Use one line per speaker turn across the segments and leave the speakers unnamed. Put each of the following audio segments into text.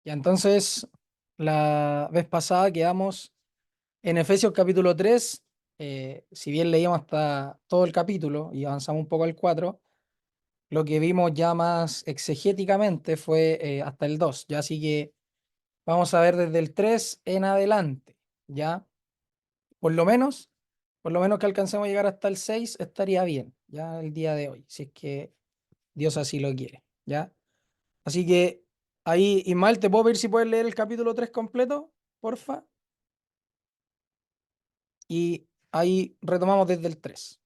Y entonces, la vez pasada quedamos en Efesios capítulo 3. Si bien leímos hasta todo el capítulo y avanzamos un poco al 4, lo que vimos ya más exegéticamente fue hasta el 2, ya así que vamos a ver desde el 3 en adelante, ya por lo menos, por lo menos que alcancemos a llegar hasta el 6 estaría bien, ya el día de hoy, si es que Dios así lo quiere, ya. Así que ahí, Ismael, ¿te puedo pedir si puedes leer el capítulo 3 completo, porfa? Y ahí retomamos desde el 3.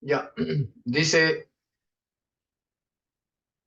Ya, dice,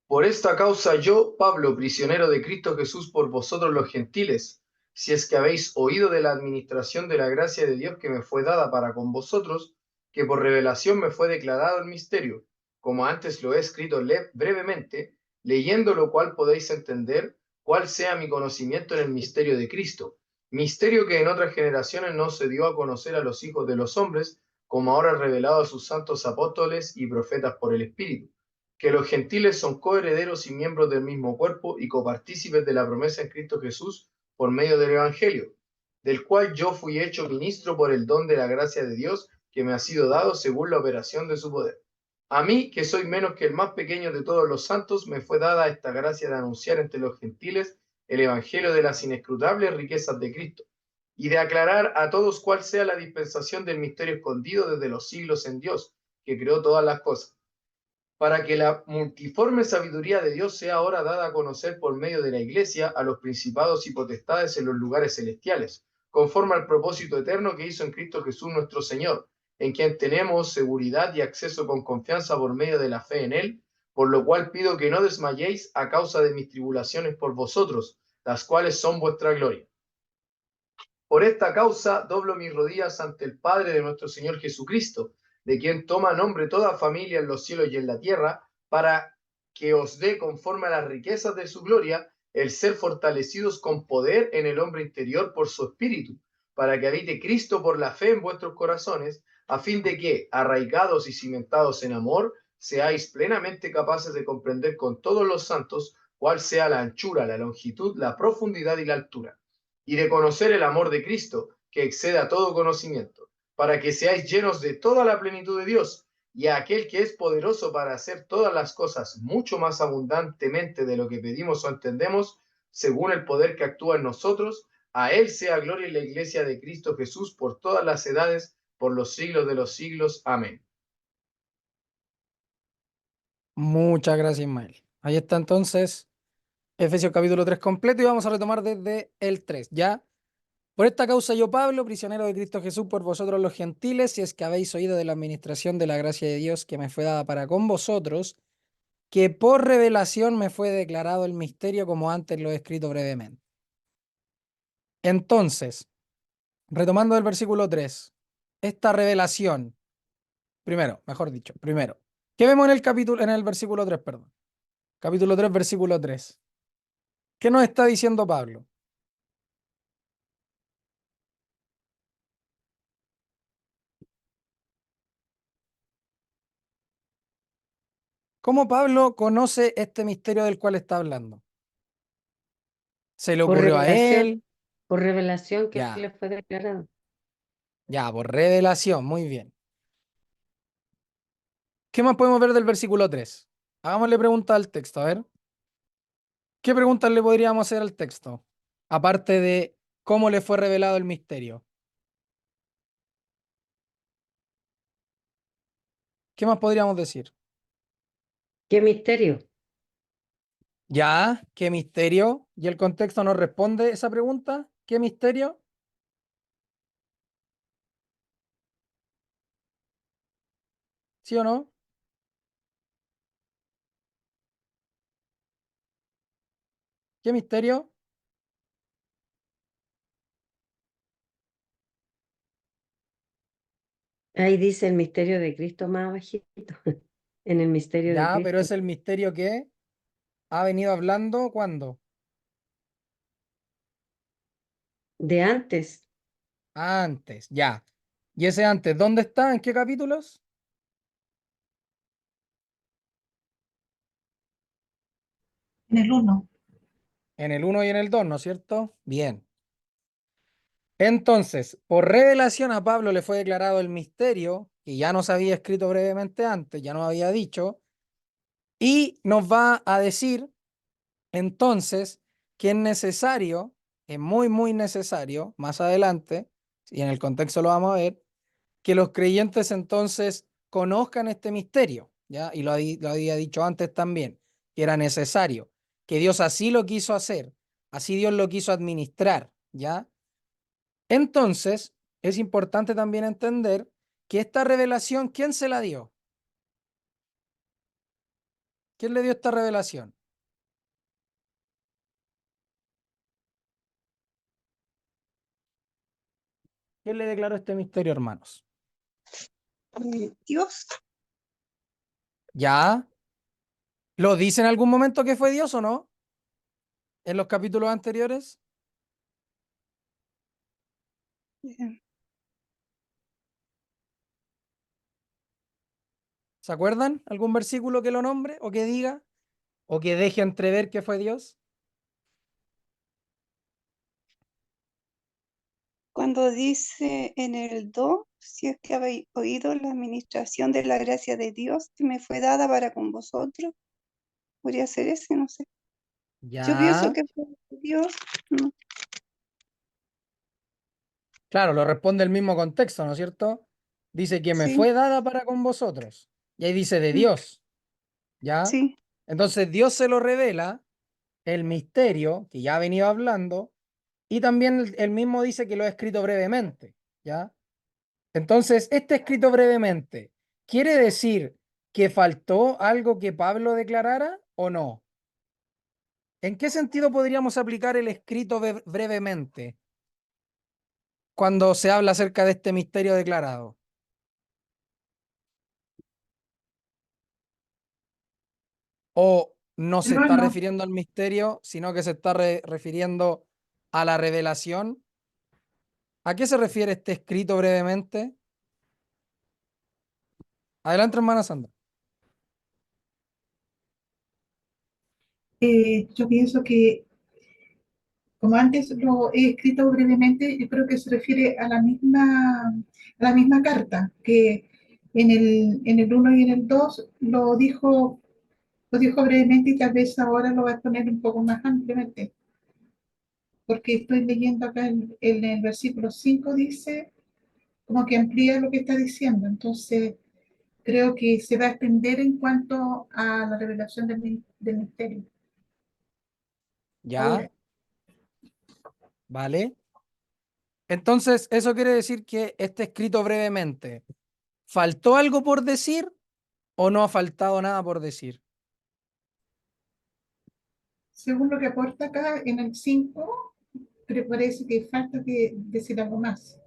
por esta causa yo, Pablo, prisionero de Cristo Jesús por vosotros los gentiles, si es que habéis oído de la administración de la gracia de Dios que me fue dada para con vosotros, que por revelación me fue declarado el misterio, como antes lo he escrito brevemente, leyendo lo cual podéis entender cuál sea mi conocimiento en el misterio de Cristo, misterio que en otras generaciones no se dio a conocer a los hijos de los hombres, como ahora revelado a sus santos apóstoles y profetas por el Espíritu, que los gentiles son coherederos y miembros del mismo cuerpo y copartícipes de la promesa en Cristo Jesús por medio del Evangelio, del cual yo fui hecho ministro por el don de la gracia de Dios que me ha sido dado según la operación de su poder. A mí, que soy menos que el más pequeño de todos los santos, me fue dada esta gracia de anunciar entre los gentiles el Evangelio de las inescrutables riquezas de Cristo, y de aclarar a todos cuál sea la dispensación del misterio escondido desde los siglos en Dios, que creó todas las cosas, para que la multiforme sabiduría de Dios sea ahora dada a conocer por medio de la Iglesia a los principados y potestades en los lugares celestiales, conforme al propósito eterno que hizo en Cristo Jesús nuestro Señor, en quien tenemos seguridad y acceso con confianza por medio de la fe en Él, por lo cual pido que no desmayéis a causa de mis tribulaciones por vosotros, las cuales son vuestra gloria. Por esta causa doblo mis rodillas ante el Padre de nuestro Señor Jesucristo, de quien toma nombre toda familia en los cielos y en la tierra, para que os dé conforme a las riquezas de su gloria el ser fortalecidos con poder en el hombre interior por su espíritu, para que habite Cristo por la fe en vuestros corazones, a fin de que, arraigados y cimentados en amor, seáis plenamente capaces de comprender con todos los santos cuál sea la anchura, la longitud, la profundidad y la altura, y de conocer el amor de Cristo, que excede a todo conocimiento, para que seáis llenos de toda la plenitud de Dios, y a aquel que es poderoso para hacer todas las cosas mucho más abundantemente de lo que pedimos o entendemos, según el poder que actúa en nosotros, a él sea gloria en la iglesia de Cristo Jesús por todas las edades, por los siglos de los siglos. Amén.
Muchas gracias, Ismael. Ahí está entonces Efesios capítulo 3 completo y vamos a retomar desde el 3, ¿ya? Por esta causa yo, Pablo, prisionero de Cristo Jesús por vosotros los gentiles, si es que habéis oído de la administración de la gracia de Dios que me fue dada para con vosotros, que por revelación me fue declarado el misterio como antes lo he escrito brevemente. Entonces, retomando el versículo 3, esta revelación, primero, ¿qué vemos en el capítulo, en el versículo 3, perdón? Capítulo 3, versículo 3. ¿Qué nos está diciendo Pablo? ¿Cómo Pablo conoce este misterio del cual está hablando? ¿Se le
Por
ocurrió a
revelación,
él?
por revelación que
Ya,
le fue declarado.
ya, por revelación, muy bien. ¿Qué más podemos ver del versículo 3? Hagámosle pregunta al texto, a ver. ¿Qué preguntas le podríamos hacer al texto? Aparte de cómo le fue revelado el misterio. ¿Qué más podríamos decir?
¿Qué misterio?
Ya, ¿qué misterio? ¿Y el contexto nos responde esa pregunta? ¿Qué misterio? ¿Sí o no? ¿Qué misterio?
Ahí dice el misterio de Cristo más abajito, en el misterio de
Ya, pero
Cristo.
es el misterio que ha venido hablando ¿cuándo?
De antes,
Antes, ya. ¿Y ese antes, dónde está? ¿En qué capítulos?
En el uno.
En el 1 y en el 2, ¿no es cierto? Bien. Entonces, por revelación a Pablo le fue declarado el misterio, que ya nos había escrito brevemente antes, ya nos había dicho, y nos va a decir entonces que es necesario, es muy, muy necesario, más adelante, y en el contexto lo vamos a ver, que los creyentes entonces conozcan este misterio, ¿ya? Y lo había dicho antes también, que era necesario, que Dios así lo quiso hacer, así Dios lo quiso administrar, ¿ya? Entonces, es importante también entender que esta revelación, ¿quién se la dio? ¿Quién le dio esta revelación? ¿Quién le declaró este misterio, hermanos?
Dios.
¿Ya? ¿Lo dice en algún momento que fue Dios o no? ¿En los capítulos anteriores?
eh,
¿Se acuerdan? ¿Algún versículo que lo nombre o que diga o que deje entrever que fue Dios?
Cuando dice en el 2, si es que habéis oído la administración de la gracia de Dios que me fue dada para con vosotros, podría ser ese, no sé. Yo pienso
Ya.
que fue Dios. No,
Claro, lo responde el mismo contexto, ¿no es cierto? Dice que me
sí,
fue dada para con vosotros. Y ahí dice de
mm,
Dios, ¿ya?
sí,
Entonces Dios se lo revela, el misterio que ya ha venido hablando, y también él mismo dice que lo ha escrito brevemente, ¿ya? Entonces, este escrito brevemente, ¿quiere decir que faltó algo que Pablo declarara o no? ¿En qué sentido podríamos aplicar el escrito brevemente cuando se habla acerca de este misterio declarado? ¿O no se está
Hermano,
refiriendo al misterio, sino que se está refiriendo a la revelación? ¿A qué se refiere este escrito brevemente? Adelante, hermana Sandra.
yo pienso que, como antes lo he escrito brevemente, yo creo que se refiere a la misma carta, que en el uno y en el 2 lo dijo brevemente y tal vez ahora lo va a poner un poco más ampliamente, porque estoy leyendo acá en el versículo 5 dice, como que amplía lo que está diciendo, entonces creo que se va a extender en cuanto a la revelación del misterio.
Ya,
Ahora,
¿vale? Entonces, eso quiere decir que este escrito brevemente, ¿faltó algo por decir o no ha faltado nada por decir?
según lo que aporta acá en el 5, pero parece que falta que decir algo más.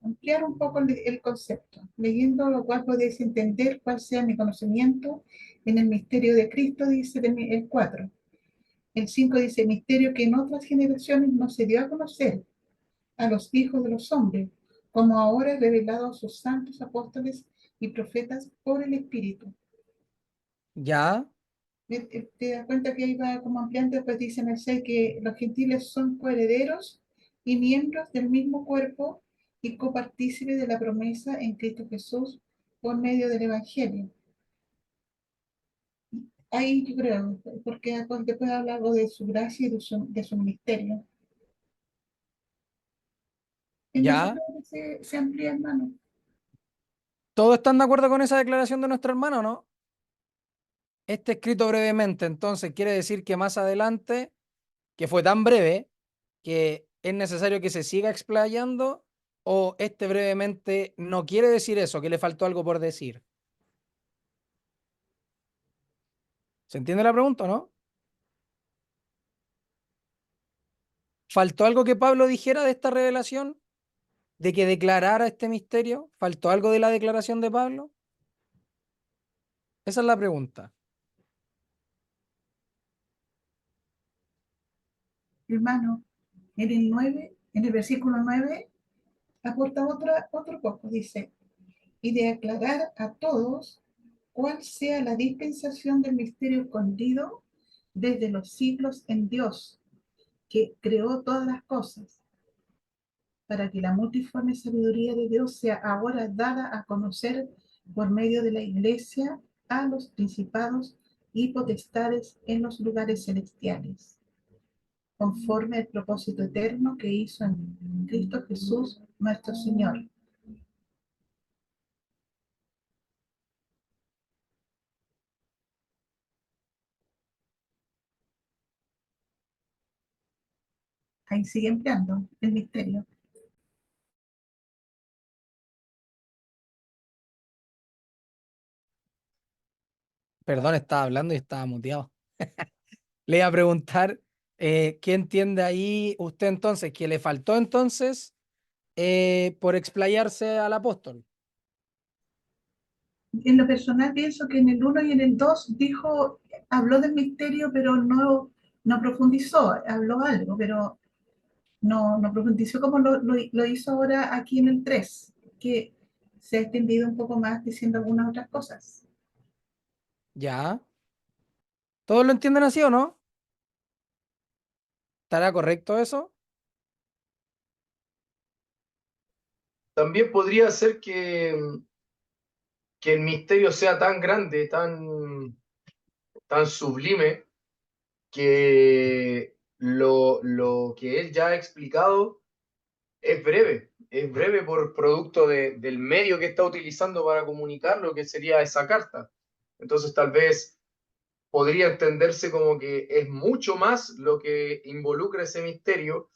Ampliar un poco el concepto, leyendo lo cual podéis entender cuál sea mi conocimiento en el misterio de Cristo, dice el 4. El 5 dice, misterio que en otras generaciones no se dio a conocer a los hijos de los hombres, como ahora es revelado a sus santos apóstoles y profetas por el Espíritu.
Ya,
Te das cuenta que ahí va como ampliando, pues dice en el 6 que los gentiles son coherederos y miembros del mismo cuerpo y copartícipes de la promesa en Cristo Jesús por medio del Evangelio. Ahí yo creo, porque después habla algo de su gracia y de su ministerio. En eso
ya.
creo que se amplía, hermano.
¿Todos están de acuerdo con esa declaración de nuestro hermano, no? Este escrito brevemente, entonces, quiere decir que más adelante, que fue tan breve, que es necesario que se siga explayando, o este brevemente no quiere decir eso, que le faltó algo por decir. ¿Se entiende la pregunta, o no? ¿Faltó algo que Pablo dijera de esta revelación? ¿De que declarara este misterio? ¿Faltó algo de la declaración de Pablo? Esa es la pregunta.
Hermano, en el versículo 9 aporta otro poco, dice, y de aclarar a todos cuál sea la dispensación del misterio escondido desde los siglos en Dios, que creó todas las cosas, para que la multiforme sabiduría de Dios sea ahora dada a conocer por medio de la Iglesia a los principados y potestades en los lugares celestiales, conforme al propósito eterno que hizo en Cristo Jesús nuestro Señor. Ahí sigue empleando el misterio.
Perdón, estaba hablando y estaba muteado. Le iba a preguntar, ¿qué entiende ahí usted entonces? ¿Que le faltó entonces por explayarse al apóstol?
En lo personal pienso que en el 1 y en el 2 dijo, habló del misterio, pero no profundizó, habló algo, pero no profundizó como lo hizo ahora aquí en el 3, que se ha extendido un poco más diciendo algunas otras cosas.
Ya. ¿Todos lo entienden así o no? ¿Estará correcto eso?
También podría ser que el misterio sea tan grande, tan sublime, que lo que él ya ha explicado es breve por producto del medio que está utilizando para comunicarlo, que sería esa carta. Entonces tal vez podría entenderse como que es mucho más lo que involucra ese misterio,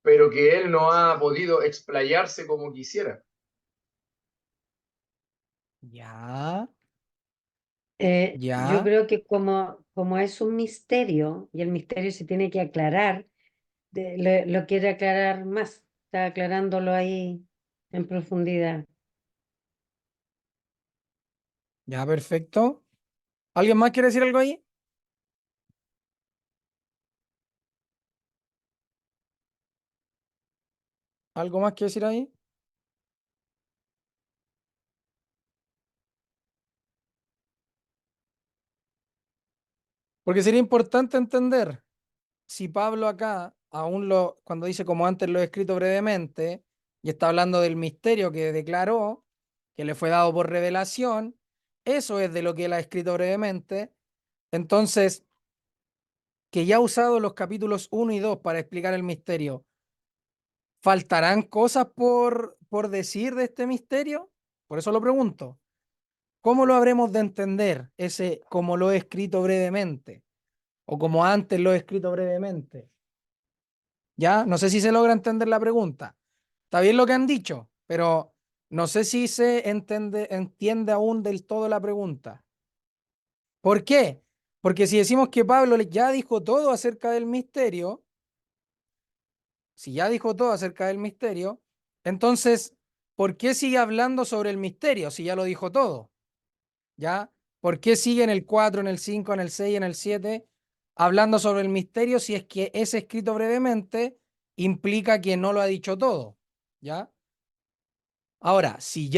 pero que él no ha podido explayarse como quisiera.
Ya,
Yo
ya,
creo que como es un misterio y el misterio se tiene que aclarar, lo quiere aclarar más, está aclarándolo ahí en profundidad.
ya, perfecto. ¿Alguien más quiere decir algo ahí? ¿Algo más que decir ahí? Porque sería importante entender si Pablo acá, cuando dice como antes lo he escrito brevemente, y está hablando del misterio que declaró, que le fue dado por revelación, eso es de lo que él ha escrito brevemente. Entonces, que ya ha usado los capítulos 1 y 2 para explicar el misterio, ¿faltarán cosas por decir de este misterio? Por eso lo pregunto. ¿Cómo lo habremos de entender ese como lo he escrito brevemente? O como antes lo he escrito brevemente. ¿Ya? No sé si se logra entender la pregunta. Está bien lo que han dicho, pero no sé si se entiende aún del todo la pregunta. ¿Por qué? Porque si decimos que Pablo ya dijo todo acerca del misterio, si ya dijo todo acerca del misterio, entonces, ¿por qué sigue hablando sobre el misterio si ya lo dijo todo? ¿Ya? ¿Por qué sigue en el 4, en el 5, en el 6, en el 7 hablando sobre el misterio si es que ese escrito brevemente implica que no lo ha dicho todo? ¿Ya? Ahora, si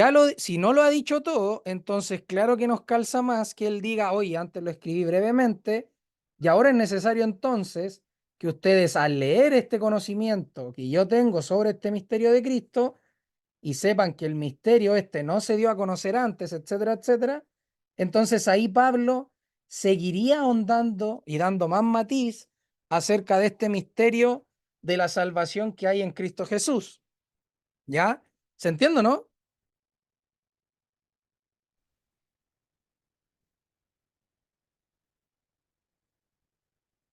no lo ha dicho todo, entonces claro que nos calza más que él diga, oye, antes lo escribí brevemente, y ahora es necesario entonces que ustedes al leer este conocimiento que yo tengo sobre este misterio de Cristo y sepan que el misterio este no se dio a conocer antes, etcétera, etcétera, entonces ahí Pablo seguiría ahondando y dando más matiz acerca de este misterio de la salvación que hay en Cristo Jesús. ¿Ya? ¿Se entiende, no?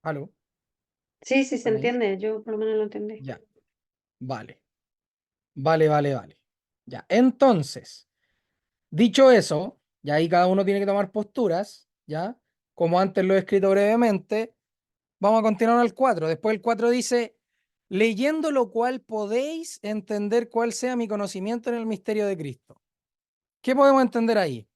¿Aló?
Sí, sí, se
¿Están ahí?
entiende, yo por lo menos lo entendí.
Ya, vale, vale. Ya, entonces, dicho eso, ya ahí cada uno tiene que tomar posturas, ¿ya? Como antes lo he escrito brevemente, vamos a continuar al 4. Después el 4 dice, leyendo lo cual podéis entender cuál sea mi conocimiento en el misterio de Cristo. ¿Qué podemos entender ahí?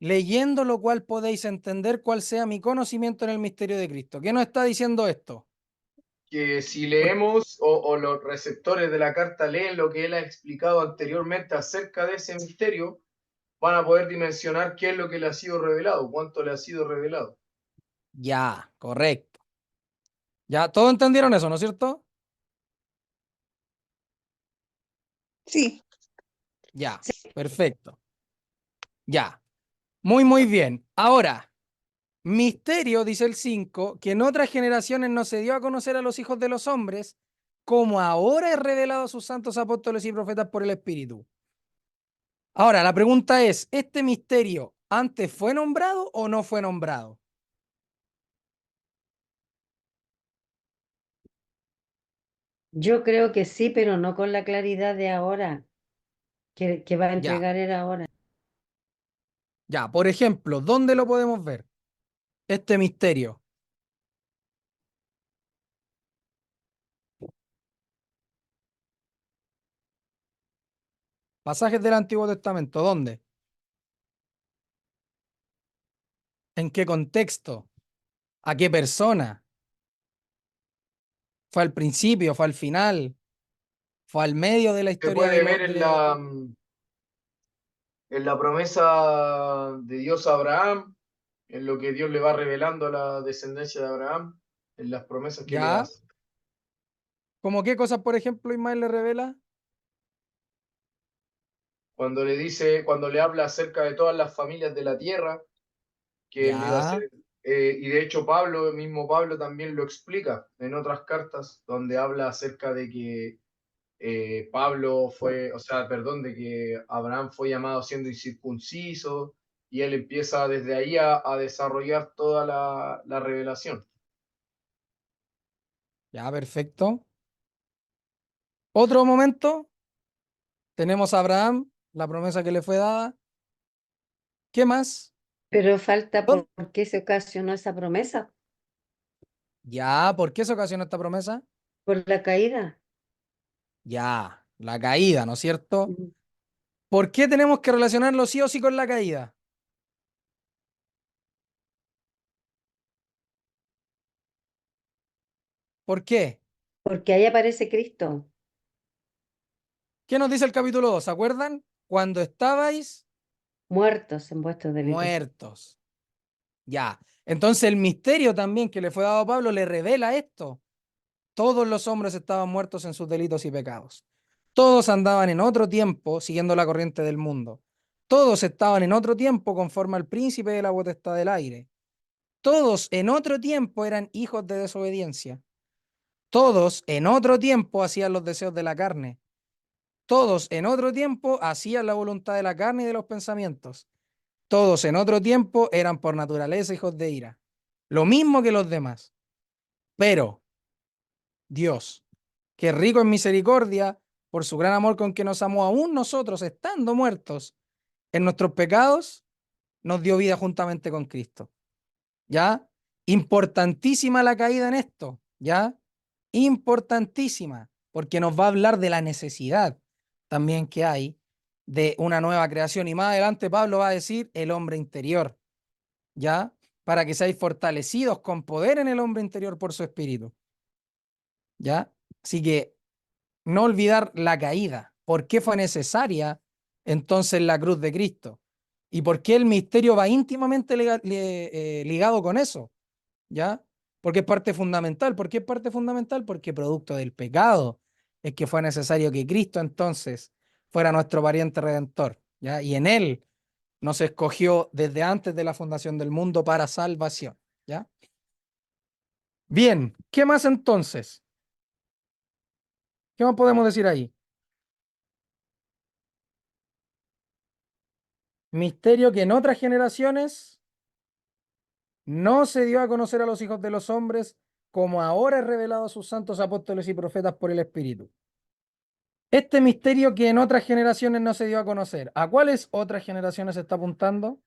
Leyendo lo cual podéis entender cuál sea mi conocimiento en el misterio de Cristo. ¿Qué nos está diciendo esto?
que si leemos o los receptores de la carta leen lo que él ha explicado anteriormente acerca de ese misterio, van a poder dimensionar qué es lo que le ha sido revelado, cuánto le ha sido revelado.
Ya, correcto. Ya, todos entendieron eso, ¿no es cierto?
Sí,
Ya, perfecto. Ya, muy bien. Ahora, misterio, dice el 5, que en otras generaciones no se dio a conocer a los hijos de los hombres, como ahora es revelado a sus santos apóstoles y profetas por el Espíritu. Ahora, la pregunta es, ¿este misterio antes fue nombrado o no fue nombrado?
Yo creo que sí, pero no con la claridad de ahora, que va a
Ya,
entregar él ahora.
ya, por ejemplo, ¿dónde lo podemos ver? Este misterio. Pasajes del Antiguo Testamento, ¿dónde? ¿En qué contexto? ¿A qué persona? ¿Fue al principio? ¿Fue al final? ¿Fue al medio de la
Se
historia de
puede
los...
ver en la promesa de Dios a Abraham, en lo que Dios le va revelando a la descendencia de Abraham, en las promesas que le
¿Ya?
hace.
¿Cómo qué cosas, por ejemplo, Ismael le revela?
Cuando le dice, cuando le habla acerca de todas las familias de la tierra, que él iba a ser,
Ya,
y de hecho Pablo, el mismo Pablo también lo explica en otras cartas, donde habla acerca de que Pablo fue, o sea, perdón, de que Abraham fue llamado siendo incircunciso, y él empieza desde ahí a desarrollar toda la revelación.
ya, perfecto. Otro momento, tenemos a Abraham, la promesa que le fue dada. ¿Qué más?
Pero falta
¿Dónde?
por qué se ocasionó esa promesa,
Ya, ¿por qué se ocasionó esta promesa?
por la caída.
Ya, la caída, ¿no es cierto?
Mm.
¿Por qué tenemos que relacionarlo sí o sí con la caída? ¿Por qué?
Porque ahí aparece Cristo,
¿Qué nos dice el capítulo 2? ¿Se acuerdan? Cuando estabais
muertos en vuestros delitos.
muertos. Ya. Entonces el misterio también que le fue dado a Pablo le revela esto. Todos los hombres estaban muertos en sus delitos y pecados. Todos andaban en otro tiempo siguiendo la corriente del mundo. Todos estaban en otro tiempo conforme al príncipe de la potestad del aire. Todos en otro tiempo eran hijos de desobediencia. Todos en otro tiempo hacían los deseos de la carne. Todos en otro tiempo hacían la voluntad de la carne y de los pensamientos. Todos en otro tiempo eran por naturaleza hijos de ira. Lo mismo que los demás. Pero Dios, que es rico en misericordia, por su gran amor con que nos amó aún nosotros, estando muertos en nuestros pecados, nos dio vida juntamente con Cristo. ¿Ya? Importantísima la caída en esto, ¿ya? Importantísima, porque nos va a hablar de la necesidad también que hay de una nueva creación. Y más adelante Pablo va a decir el hombre interior, ¿ya? Para que seáis fortalecidos con poder en el hombre interior por su espíritu, ¿ya? Así que no olvidar la caída. ¿Por qué fue necesaria entonces la cruz de Cristo? ¿Y por qué el misterio va íntimamente ligado con eso? ¿Ya? Porque es parte fundamental. ¿Por qué es parte fundamental? Porque producto del pecado es que fue necesario que Cristo entonces fuera nuestro pariente redentor, ¿ya? Y en él nos escogió desde antes de la fundación del mundo para salvación, ¿ya? Bien, ¿qué más entonces? ¿Qué más podemos decir ahí? Misterio que en otras generaciones no se dio a conocer a los hijos de los hombres, como ahora es revelado a sus santos apóstoles y profetas por el Espíritu. Este misterio que en otras generaciones no se dio a conocer, ¿a cuáles otras generaciones se está apuntando?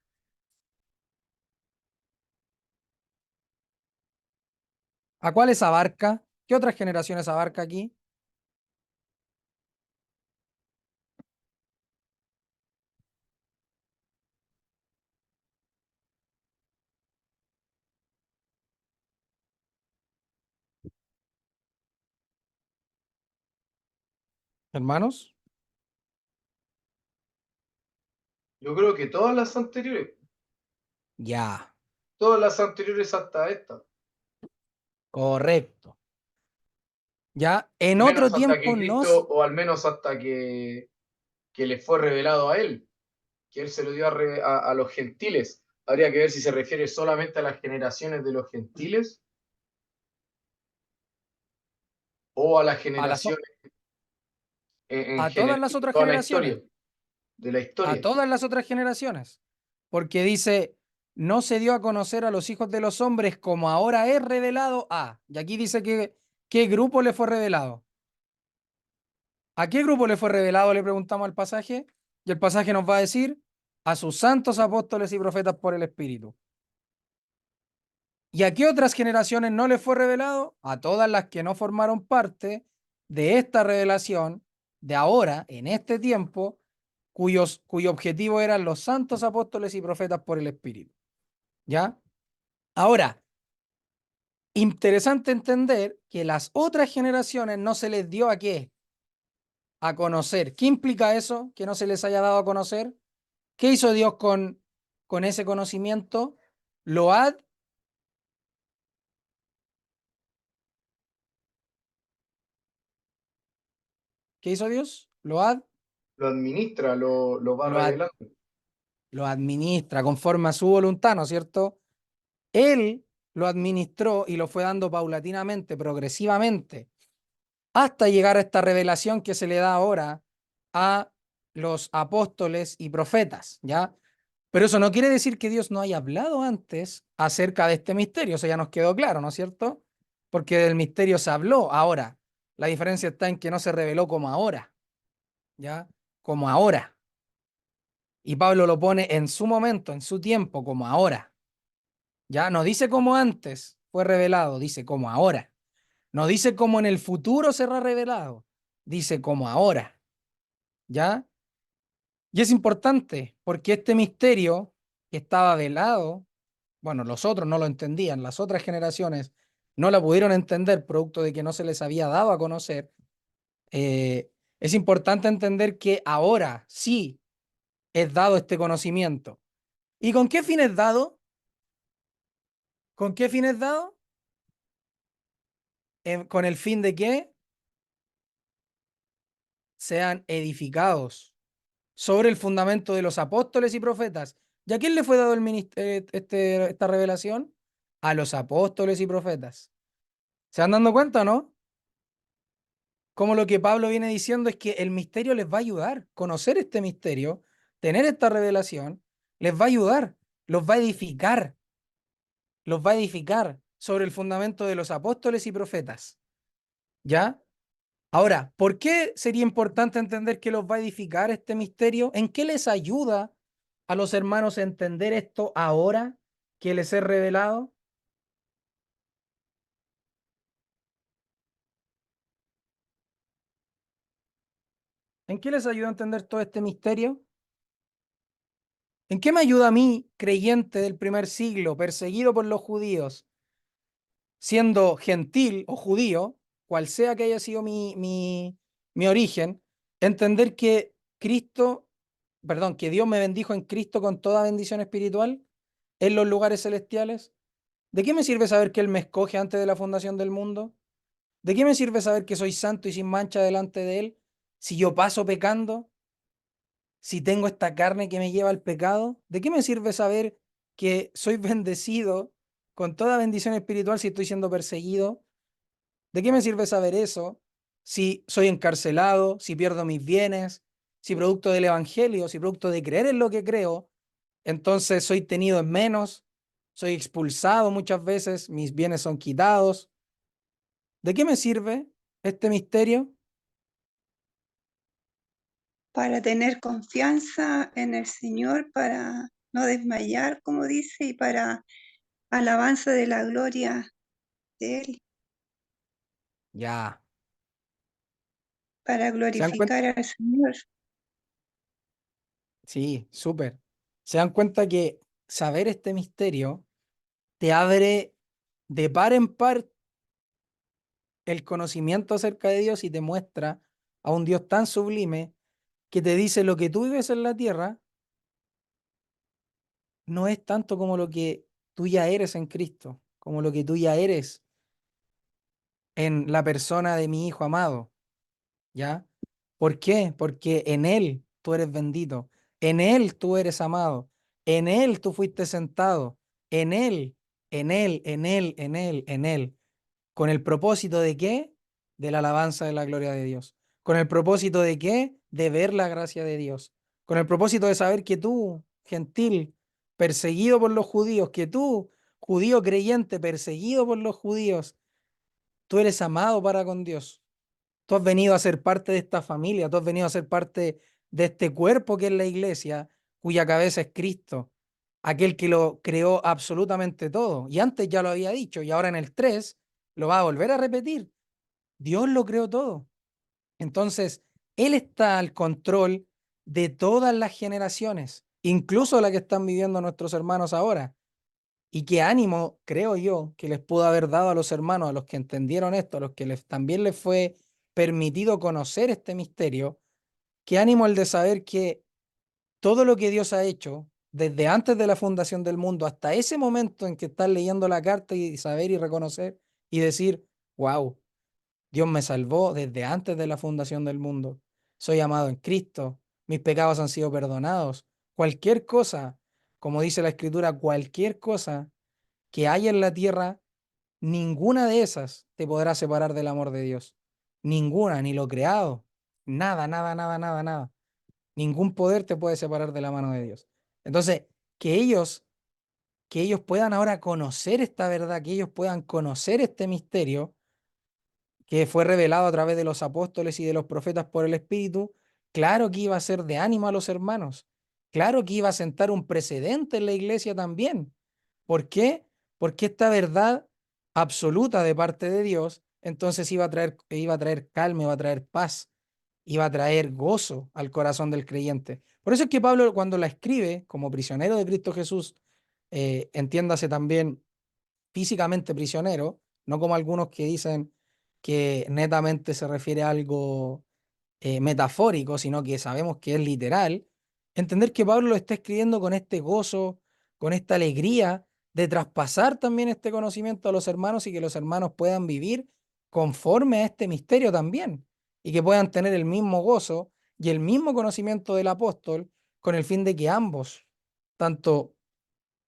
¿A cuáles abarca? ¿Qué otras generaciones abarca aquí? Hermanos,
Yo creo que
ya,
todas las anteriores hasta esta,
correcto. Ya, en
al
otro
menos hasta
tiempo
que Cristo,
nos,
o al menos hasta que le fue revelado a él, que él se lo dio a los gentiles. Habría que ver si se refiere solamente a las generaciones de los gentiles o a las
a las,
generaciones en
a todas
general
las
de
otras
toda la
generaciones,
historia, de la
a
historia.
todas las otras generaciones, porque dice, no se dio a conocer a los hijos de los hombres como ahora es revelado a, y aquí dice que, ¿qué grupo le fue revelado? ¿A qué grupo le fue revelado? Le preguntamos al pasaje, y el pasaje nos va a decir, a sus santos apóstoles y profetas por el Espíritu. ¿Y a qué otras generaciones no les fue revelado? A todas las que no formaron parte de esta revelación de ahora, en este tiempo, cuyo objetivo eran los santos apóstoles y profetas por el Espíritu. ¿Ya? Ahora, interesante entender que las otras generaciones no se les dio a qué, a conocer. ¿Qué implica eso? Que no se les haya dado a conocer. ¿Qué hizo Dios con ese conocimiento? Lo ha ¿Qué hizo Dios?
Lo administra, lo va
Lo ad,
revelando.
lo administra conforme a su voluntad, ¿no es cierto? Él lo administró y lo fue dando paulatinamente, progresivamente, hasta llegar a esta revelación que se le da ahora a los apóstoles y profetas, ¿ya? Pero eso no quiere decir que Dios no haya hablado antes acerca de este misterio, eso ya nos quedó claro, ¿no es cierto? Porque del misterio se habló ahora. La diferencia está en que no se reveló como ahora, ¿ya? Como ahora. Y Pablo lo pone en su momento, en su tiempo, como ahora. Ya no dice como antes fue revelado, dice como ahora. No dice como en el futuro será revelado, dice como ahora. ¿Ya? Y es importante porque este misterio que estaba velado, bueno, los otros no lo entendían, las otras generaciones no la pudieron entender producto de que no se les había dado a conocer. Es importante entender que ahora sí es dado este conocimiento. ¿Y con qué fin es dado? ¿Con qué fin es dado? Con el fin de que sean edificados sobre el fundamento de los apóstoles y profetas. ¿Y a quién le fue dado esta revelación? A los apóstoles y profetas. ¿Se van dando cuenta, no? Como lo que Pablo viene diciendo es que el misterio les va a ayudar. Conocer este misterio, tener esta revelación, les va a ayudar, los va a edificar sobre el fundamento de los apóstoles y profetas. ¿Ya? Ahora, ¿por qué sería importante entender que los va a edificar este misterio? ¿En qué les ayuda a los hermanos a entender esto ahora que les es revelado? ¿En qué les ayuda a entender todo este misterio? ¿En qué me ayuda a mí, creyente del primer siglo, perseguido por los judíos, siendo gentil o judío, cual sea que haya sido mi origen, entender que que Dios me bendijo en Cristo con toda bendición espiritual en los lugares celestiales? ¿De qué me sirve saber que Él me escoge antes de la fundación del mundo? ¿De qué me sirve saber que soy santo y sin mancha delante de Él si yo paso pecando? Si tengo esta carne que me lleva al pecado, ¿de qué me sirve saber que soy bendecido con toda bendición espiritual si estoy siendo perseguido? ¿De qué me sirve saber eso si soy encarcelado, si pierdo mis bienes, si producto del evangelio, si producto de creer en lo que creo, entonces soy tenido en menos, soy expulsado muchas veces, mis bienes son quitados? ¿De qué me sirve este misterio?
Para tener confianza en el Señor, para no desmayar, como dice, y para alabanza de la gloria de Él,
Ya,
para
¿se dan cuenta?
glorificar al Señor.
Sí, súper. ¿Se dan cuenta que saber este misterio te abre de par en par el conocimiento acerca de Dios y te muestra a un Dios tan sublime que te dice lo que tú vives en la tierra no es tanto como lo que tú ya eres en Cristo, como lo que tú ya eres en la persona de mi Hijo amado, ¿ya? ¿Por qué? Porque en Él tú eres bendito, en Él tú eres amado, en Él tú fuiste sentado, en Él, en Él, en Él, en Él, en Él. ¿Con el propósito de qué? De la alabanza de la gloria de Dios. ¿Con el propósito de qué? De ver la gracia de Dios. Con el propósito de saber que tú, gentil, perseguido por los judíos, que tú, judío creyente, perseguido por los judíos, tú eres amado para con Dios. Tú has venido a ser parte de esta familia, tú has venido a ser parte de este cuerpo que es la iglesia, cuya cabeza es Cristo, aquel que lo creó absolutamente todo. Y antes ya lo había dicho, y ahora en el 3 lo va a volver a repetir. Dios lo creó todo. Entonces, Él está al control de todas las generaciones, incluso la que están viviendo nuestros hermanos ahora. Y qué ánimo, creo yo, que les pudo haber dado a los hermanos, a los que entendieron esto, a los que también les fue permitido conocer este misterio, qué ánimo el de saber que todo lo que Dios ha hecho, desde antes de la fundación del mundo hasta ese momento en que estás leyendo la carta y saber y reconocer y decir, wow, Dios me salvó desde antes de la fundación del mundo. Soy amado en Cristo. Mis pecados han sido perdonados. Cualquier cosa, como dice la Escritura, cualquier cosa que haya en la tierra, ninguna de esas te podrá separar del amor de Dios. Ninguna, ni lo creado. Nada, nada, nada, nada, nada. Ningún poder te puede separar de la mano de Dios. Entonces, que ellos, que ellos puedan ahora conocer esta verdad, que ellos puedan conocer este misterio, que fue revelado a través de los apóstoles y de los profetas por el Espíritu, claro que iba a ser de ánimo a los hermanos, claro que iba a sentar un precedente en la iglesia también. ¿Por qué? Porque esta verdad absoluta de parte de Dios, entonces iba a traer calma, iba a traer paz, iba a traer gozo al corazón del creyente. Por eso es que Pablo cuando la escribe como prisionero de Cristo Jesús, entiéndase también físicamente prisionero, no como algunos que dicen que netamente se refiere a algo metafórico, sino que sabemos que es literal, entender que Pablo lo está escribiendo con este gozo, con esta alegría de traspasar también este conocimiento a los hermanos y que los hermanos puedan vivir conforme a este misterio también y que puedan tener el mismo gozo y el mismo conocimiento del apóstol con el fin de que ambos, tanto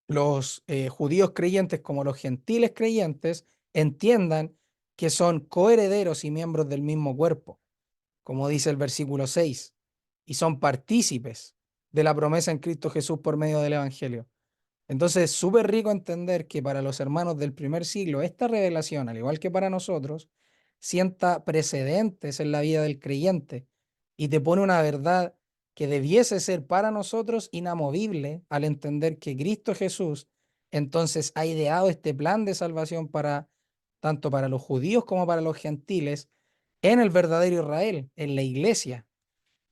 los judíos creyentes como los gentiles creyentes, entiendan que son coherederos y miembros del mismo cuerpo, como dice el versículo 6, y son partícipes de la promesa en Cristo Jesús por medio del Evangelio. Entonces, es súper rico entender que para los hermanos del primer siglo, esta revelación, al igual que para nosotros, sienta precedentes en la vida del creyente y te pone una verdad que debiese ser para nosotros inamovible al entender que Cristo Jesús entonces ha ideado este plan de salvación para tanto para los judíos como para los gentiles en el verdadero Israel, en la iglesia,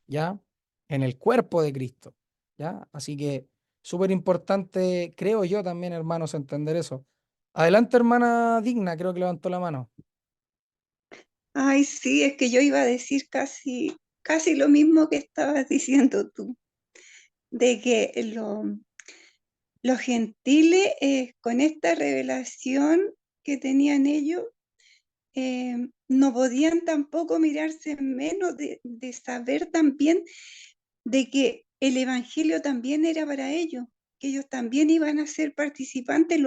¿ya? En el cuerpo de Cristo, ¿ya? Así que súper importante, creo yo también, hermanos, entender eso. Adelante, hermana Digna, creo que levantó la mano.
Ay, sí, es que yo iba a decir casi lo mismo que estabas diciendo tú, de que los gentiles con esta revelación que tenían ellos, no podían tampoco mirarse menos de saber también de que el Evangelio también era para ellos, que ellos también iban a ser participantes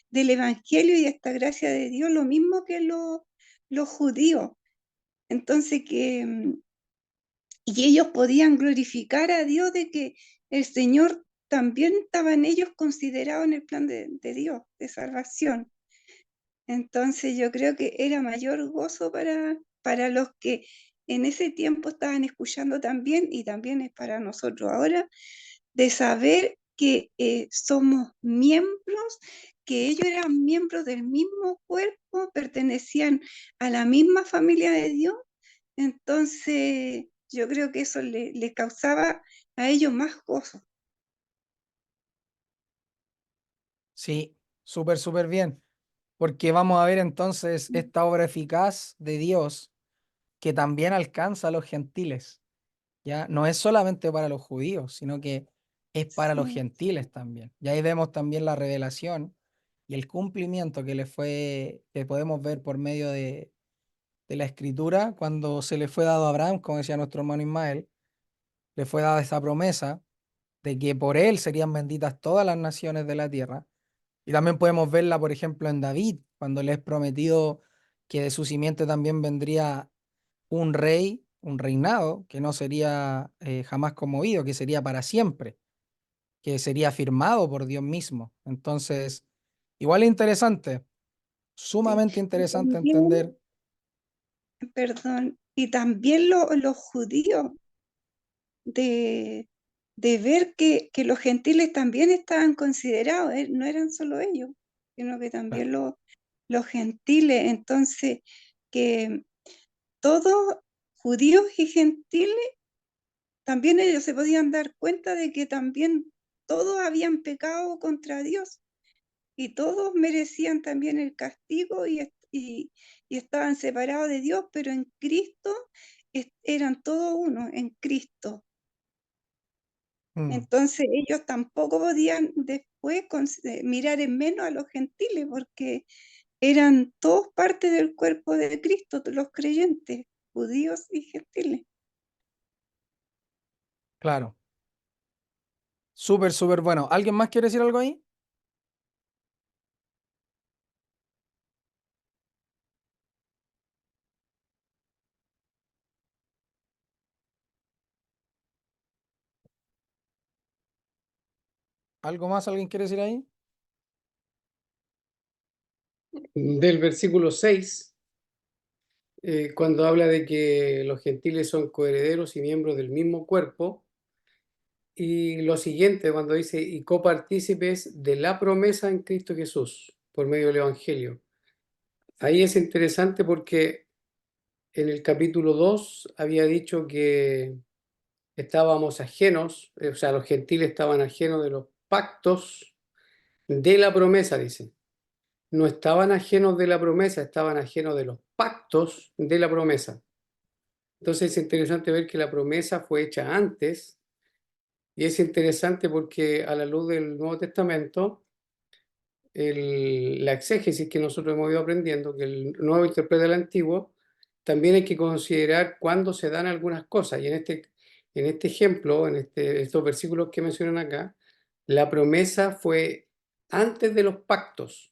del Evangelio y de esta gracia de Dios, lo mismo que los judíos. Entonces y ellos podían glorificar a Dios de que el Señor también estaban ellos considerados en el plan de Dios, de salvación. Entonces yo creo que era mayor gozo para los que en ese tiempo estaban escuchando también y también es para nosotros ahora, de saber que somos miembros, que ellos eran miembros del mismo cuerpo, pertenecían a la misma familia de Dios. Entonces yo creo que eso le causaba a ellos más gozo.
Sí, súper, súper bien, porque vamos a ver entonces esta obra eficaz de Dios que también alcanza a los gentiles. ¿Ya? No es solamente para los judíos, sino que es para los
Sí,
gentiles también. Y ahí vemos también la revelación y el cumplimiento que podemos ver por medio de la escritura, cuando se le fue dado a Abraham, como decía nuestro hermano Ismael, le fue dada esa promesa de que por él serían benditas todas las naciones de la tierra. Y también podemos verla, por ejemplo, en David, cuando le es prometido que de su simiente también vendría un rey, un reinado, que no sería jamás conmovido, que sería para siempre, que sería firmado por Dios mismo. Entonces, igual es interesante,
sí.
sumamente
Y
interesante
también,
entender.
perdón, y también los judíos de, de ver que los gentiles también estaban considerados, no eran solo ellos, sino que
Claro.
también los gentiles. Entonces, que todos, judíos y gentiles, también ellos se podían dar cuenta de que también todos habían pecado contra Dios y todos merecían también el castigo y estaban separados de Dios, pero en Cristo eran todos uno, en Cristo.
Mm,
Entonces ellos tampoco podían después mirar en menos a los gentiles porque eran todos parte del cuerpo de Cristo, los creyentes, judíos y gentiles.
claro, súper, súper bueno. ¿Alguien más quiere decir algo ahí? ¿Algo más alguien quiere decir ahí?
Del versículo 6, cuando habla de que los gentiles son coherederos y miembros del mismo cuerpo, y lo siguiente, cuando dice, y copartícipes de la promesa en Cristo Jesús, por medio del Evangelio. Ahí es interesante porque en el capítulo 2 había dicho que estábamos ajenos, o sea, los gentiles estaban ajenos de los pactos de la promesa, dice. No estaban ajenos de la promesa, estaban ajenos de los pactos de la promesa. Entonces es interesante ver que la promesa fue hecha antes, y es interesante porque a la luz del Nuevo Testamento, la exégesis que nosotros hemos ido aprendiendo, que el Nuevo interpreta el Antiguo, también hay que considerar cuándo se dan algunas cosas. Y en este ejemplo, estos versículos que mencionan acá, la promesa fue antes de los pactos.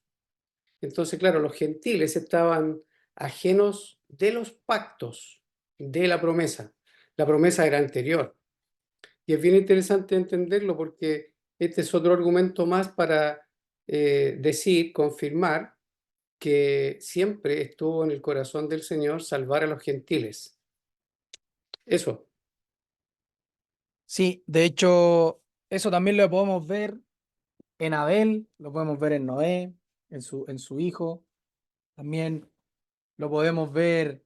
Entonces, claro, los gentiles estaban ajenos de los pactos de la promesa. La promesa era anterior. Y es bien interesante entenderlo porque este es otro argumento más para decir, confirmar que siempre estuvo en el corazón del Señor salvar a los gentiles. Eso.
Sí, de hecho, eso también lo podemos ver en Abel, lo podemos ver en Noé, en su hijo, también lo podemos ver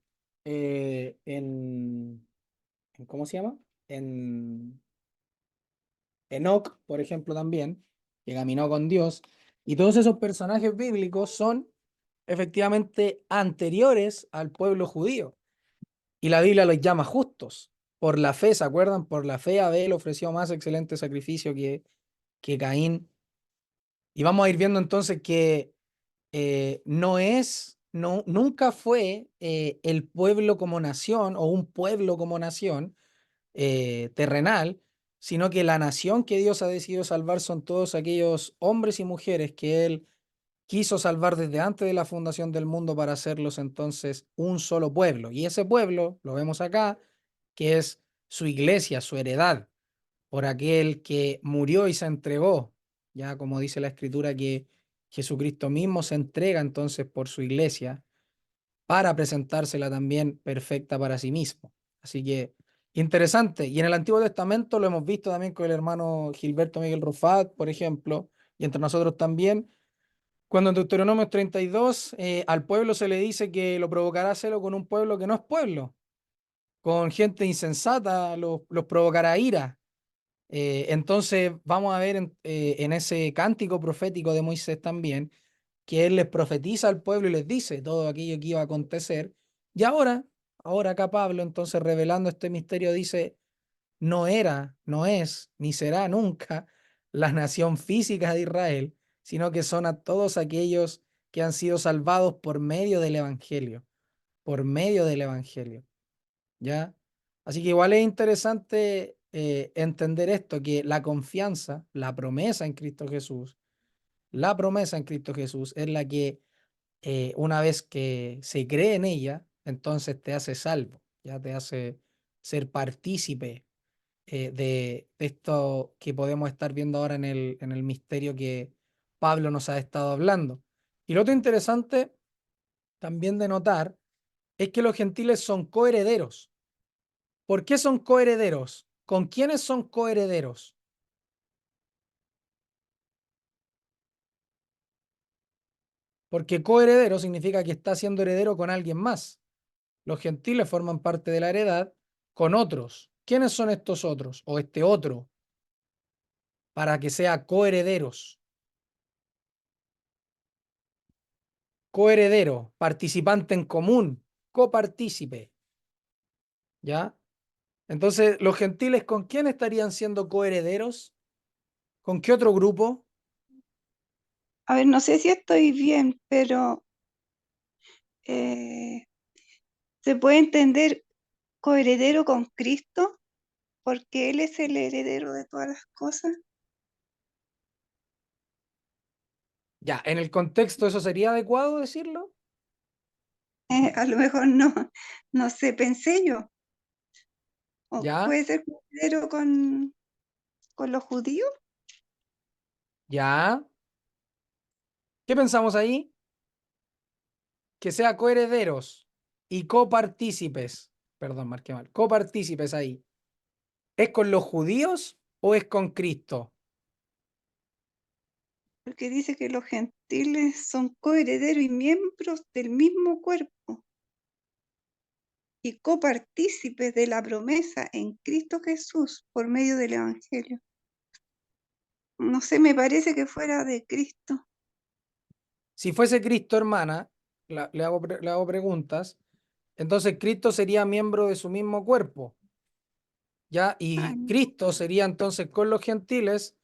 ¿cómo se llama? En Enoc, por ejemplo, también, que caminó con Dios. Y todos esos personajes bíblicos son efectivamente anteriores al pueblo judío. Y la Biblia los llama justos. Por la fe, ¿se acuerdan? Por la fe Abel ofreció más excelente sacrificio que Caín. Y vamos a ir viendo entonces que nunca fue el pueblo como nación o un pueblo como nación terrenal, sino que la nación que Dios ha decidido salvar son todos aquellos hombres y mujeres que Él quiso salvar desde antes de la fundación del mundo para hacerlos entonces un solo pueblo. Y ese pueblo, lo vemos acá, que es su iglesia, su heredad, por aquel que murió y se entregó, ya como dice la escritura que Jesucristo mismo se entrega entonces por su iglesia para presentársela también perfecta para sí mismo. Así que interesante. Y en el Antiguo Testamento lo hemos visto también con el hermano Gilberto Miguel Rufat, por ejemplo, y entre nosotros también, cuando en Deuteronomio 32 al pueblo se le dice que lo provocará celo con un pueblo que no es pueblo, con gente insensata, los provocará ira. Entonces vamos a ver en ese cántico profético de Moisés también que él les profetiza al pueblo y les dice todo aquello que iba a acontecer. Y ahora, ahora acá Pablo, entonces revelando este misterio, dice, no era, no es, ni será nunca la nación física de Israel, sino que son a todos aquellos que han sido salvados por medio del Evangelio, por medio del Evangelio, ¿ya? Así que igual es interesante entender esto, que la confianza, la promesa en Cristo Jesús, la promesa en Cristo Jesús es la que una vez que se cree en ella, entonces te hace salvo, ya te hace ser partícipe de esto que podemos estar viendo ahora en el misterio que Pablo nos ha estado hablando. Y lo otro interesante también de notar es que los gentiles son coherederos. ¿Por qué son coherederos? ¿Con quiénes son coherederos? Porque coheredero significa que está siendo heredero con alguien más. Los gentiles forman parte de la heredad con otros. ¿Quiénes son estos otros? O este otro, para que sea coherederos. Coheredero, participante en común, copartícipe. ¿Ya? Entonces, los gentiles, ¿con quién estarían siendo coherederos? ¿Con qué otro grupo?
A ver, no sé si estoy bien, pero eh, ¿se puede entender coheredero con Cristo? Porque Él es el heredero de todas las cosas.
Ya, en el contexto, ¿eso sería adecuado decirlo?
A lo mejor no, no sé, pensé yo. ¿O
Ya,
puede ser coheredero con los judíos?
ya. ¿Qué pensamos ahí? Que sea coherederos y copartícipes. Perdón, marqué mal. Copartícipes ahí. ¿Es con los judíos o es con Cristo?
Porque dice que los gentiles son coherederos y miembros del mismo cuerpo y copartícipes de la promesa en Cristo Jesús por medio del Evangelio. No sé, me parece que fuera de Cristo.
Si fuese Cristo, hermana, le hago preguntas, entonces Cristo sería miembro de su mismo cuerpo, ¿ya?
Ah,
Y Cristo sería entonces con los gentiles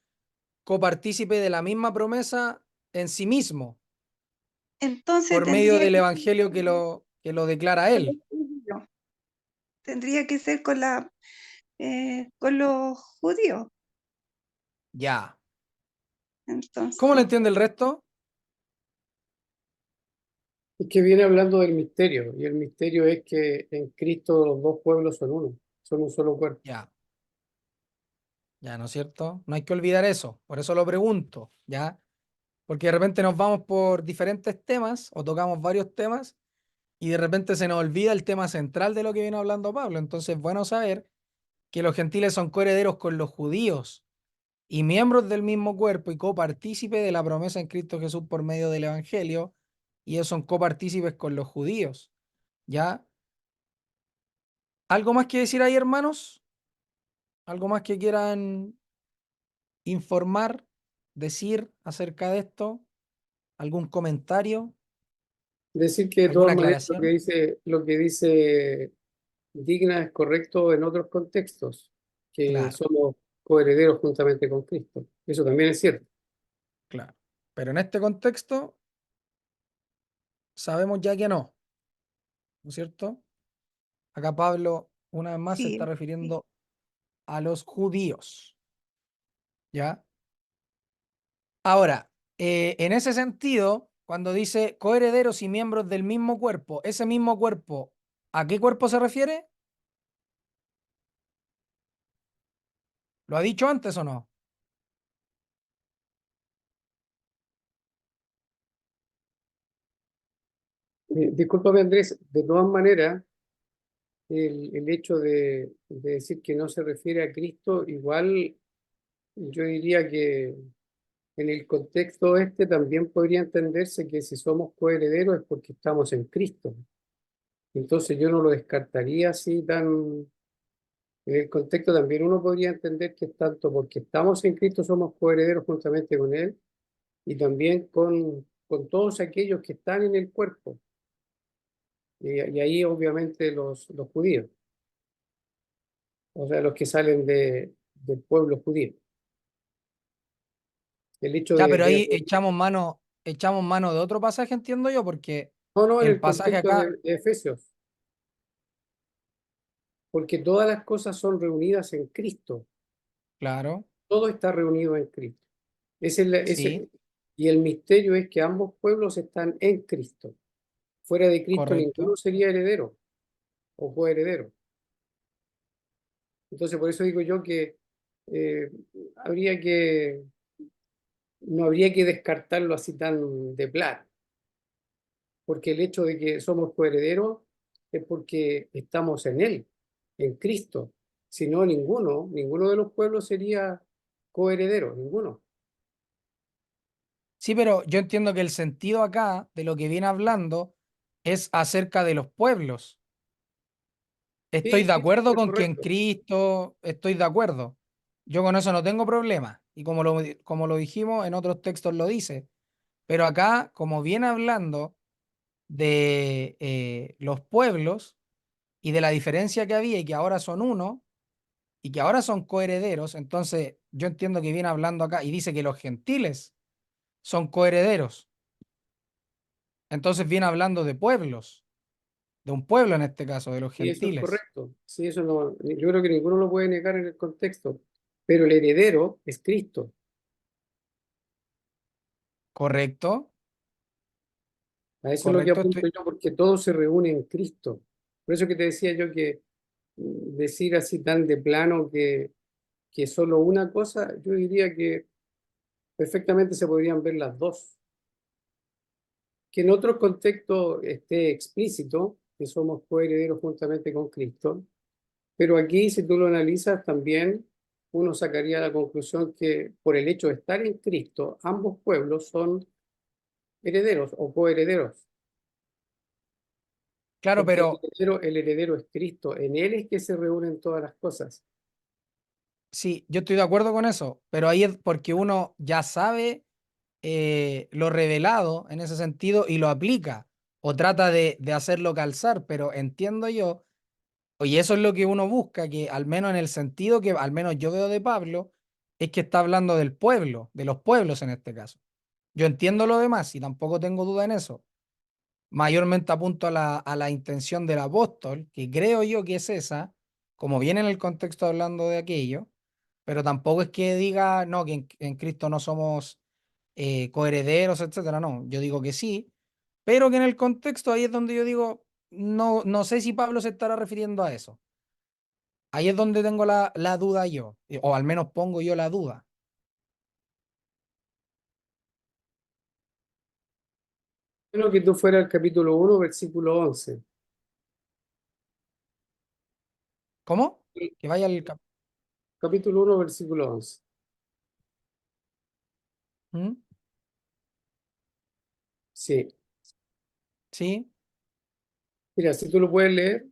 copartícipe de la misma promesa en sí mismo,
entonces
por medio
tendría
del
que
evangelio que lo declara
ser con los
él.
judíos. Tendría que ser con los judíos.
Ya. ¿Cómo lo
Entonces,
entiende el resto?
Es que viene hablando del misterio, y el misterio es que en Cristo los dos pueblos son uno, son un solo cuerpo.
Ya. Ya, ¿no es cierto? No hay que olvidar eso, por eso lo pregunto, ¿ya? Porque de repente nos vamos por diferentes temas o tocamos varios temas y de repente se nos olvida el tema central de lo que viene hablando Pablo. Entonces, es bueno saber que los gentiles son coherederos con los judíos y miembros del mismo cuerpo y copartícipes de la promesa en Cristo Jesús por medio del Evangelio, y ellos son copartícipes con los judíos. ¿Ya? ¿Algo más que decir ahí, hermanos? ¿Algo más que quieran informar, decir acerca de esto? ¿Algún comentario?
Decir que de
¿Alguna
todas maneras
aclaración?
lo que dice Digna es correcto en otros contextos, que
Claro,
somos coherederos juntamente con Cristo. Eso también es cierto.
claro. Pero en este contexto sabemos ya que no, ¿no es cierto? Acá Pablo una vez más se está
sí, sí.
refiriendo a los judíos, ¿ya? Ahora, en ese sentido, cuando dice coherederos y miembros del mismo cuerpo, ese mismo cuerpo, ¿a qué cuerpo se refiere? ¿Lo ha dicho antes o no?
Discúlpame, Andrés, de todas maneras, el hecho de decir que no se refiere a Cristo, igual yo diría que en el contexto este también podría entenderse que si somos coherederos es porque estamos en Cristo. Entonces yo no lo descartaría así tan... En el contexto también uno podría entender que es tanto porque estamos en Cristo somos coherederos juntamente con Él y también con todos aquellos que están en el cuerpo. Y ahí obviamente los judíos, o sea, los que salen del pueblo judío. El hecho
Ya, pero ahí echamos mano de otro pasaje, entiendo yo, porque
no, en
el
el
pasaje
contexto
acá,
de Efesios, porque todas las cosas son reunidas en Cristo,
claro,
todo está reunido en Cristo.
sí,
Y el misterio es que ambos pueblos están en Cristo. Fuera de Cristo ninguno
correcto.
sería heredero o coheredero. Entonces, por eso digo yo que eh, habría que, no habría que descartarlo así tan de plano, porque el hecho de que somos coherederos es porque estamos en Él, en Cristo. Si no, ninguno de los pueblos sería coheredero, ninguno.
Sí, pero yo entiendo que el sentido acá de lo que viene hablando es acerca de los pueblos. Estoy
Sí,
de
sí,
acuerdo
es
con que en
correcto.
Cristo estoy de acuerdo. Yo con eso no tengo problema. Y como lo dijimos, en otros textos lo dice. Pero acá, como viene hablando de los pueblos y de la diferencia que había y que ahora son uno y que ahora son coherederos, entonces yo entiendo que viene hablando acá y dice que los gentiles son coherederos. Entonces viene hablando de pueblos, de un pueblo en este caso, de los
Y eso es
gentiles.
correcto. Sí, eso no, yo creo que ninguno lo puede negar en el contexto. Pero el heredero es Cristo.
¿Correcto?
A eso es lo que
Correcto,
apunto
estoy,
yo, porque todo se reúne en Cristo. Por eso que te decía yo que decir así tan de plano que solo una cosa, yo diría que perfectamente se podrían ver las dos. Que en otro contexto esté explícito, que somos coherederos juntamente con Cristo, pero aquí si tú lo analizas también, uno sacaría la conclusión que por el hecho de estar en Cristo, ambos pueblos son herederos o coherederos,
claro,
porque
pero
el heredero es Cristo, en Él es que se reúnen todas las cosas.
sí, yo estoy de acuerdo con eso, pero ahí es porque uno ya sabe lo revelado en ese sentido y lo aplica o trata de hacerlo calzar, pero entiendo yo, y eso es lo que uno busca, que al menos en el sentido que al menos yo veo de Pablo, es que está hablando del pueblo, de los pueblos en este caso. Yo entiendo lo demás y tampoco tengo duda en eso. Mayormente apunto a la intención del apóstol, que creo yo que es esa, como viene en el contexto hablando de aquello, pero tampoco es que diga, no, que en Cristo no somos coherederos, etcétera. No, yo digo que sí, pero que en el contexto ahí es donde yo digo, no, no sé si Pablo se estará refiriendo a eso. Ahí es donde tengo la duda yo, o al menos pongo yo la duda.
Bueno, que tú fuera el capítulo 1 versículo 11.
¿Cómo?
Sí,
Que vaya al
capítulo 1 versículo 11.
¿Mm?
Sí,
Sí.
mira, si tú lo puedes leer,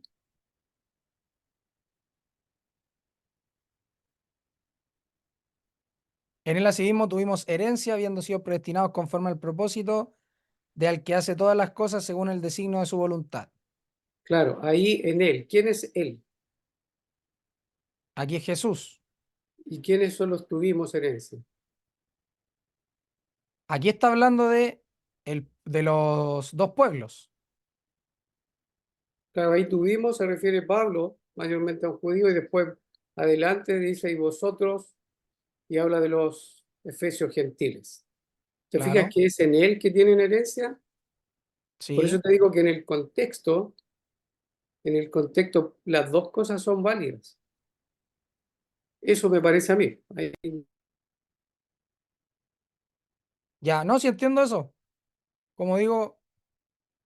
En el asimismo tuvimos herencia, habiendo sido predestinados conforme al propósito de al que hace todas las cosas según el designio de su voluntad.
claro, ahí en Él. ¿Quién es Él?
Aquí es Jesús.
¿Y quiénes son los tuvimos herencia?
Aquí está hablando de los dos pueblos.
Claro, ahí tuvimos, se refiere Pablo, mayormente a un judío, y después adelante dice, y vosotros, y habla de los efesios gentiles. ¿Te fijas
Claro,
que es en él que tienen herencia? Por eso
sí.
te digo que en el contexto, las dos cosas son válidas. Eso me parece a mí.
Ya, no, si entiendo eso. Como digo,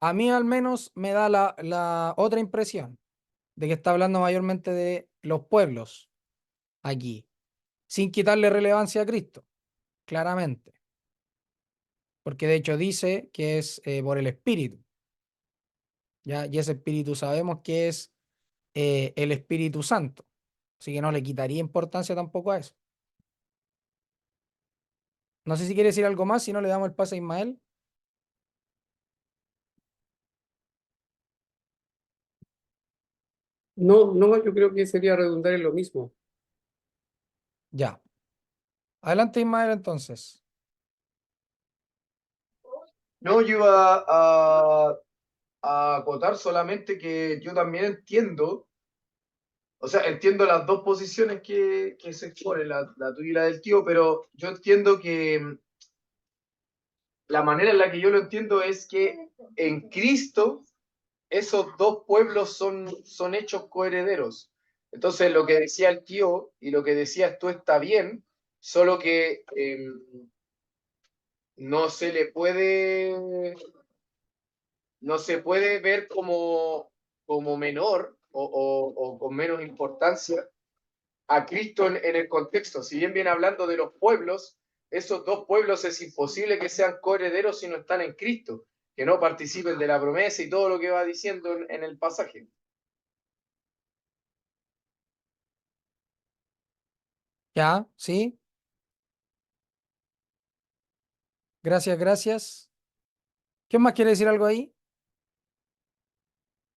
a mí al menos me da la otra impresión de que está hablando mayormente de los pueblos aquí, sin quitarle relevancia a Cristo, claramente. Porque de hecho dice que es por el Espíritu. ¿Ya? Y ese Espíritu sabemos que es el Espíritu Santo. Así que no le quitaría importancia tampoco a eso. No sé si quiere decir algo más, si no le damos el pase a Ismael.
No, no, yo creo que sería redundar en lo mismo.
Ya. Adelante, Ismael, entonces.
No, yo iba a acotar solamente que yo también entiendo, o sea, entiendo las dos posiciones que se exponen, la tuya y la del tío, pero yo entiendo que la manera en la que yo lo entiendo es que en Cristo esos dos pueblos son hechos coherederos. Entonces, lo que decía el tío y lo que decías tú está bien, solo que no se le puede, no se puede ver como menor o con menos importancia a Cristo en el contexto. Si bien viene hablando de los pueblos, esos dos pueblos es imposible que sean coherederos si no están en Cristo, que no participen de la promesa y todo lo que va diciendo en el pasaje.
Ya, sí. Gracias, gracias. ¿Quién más quiere decir algo ahí?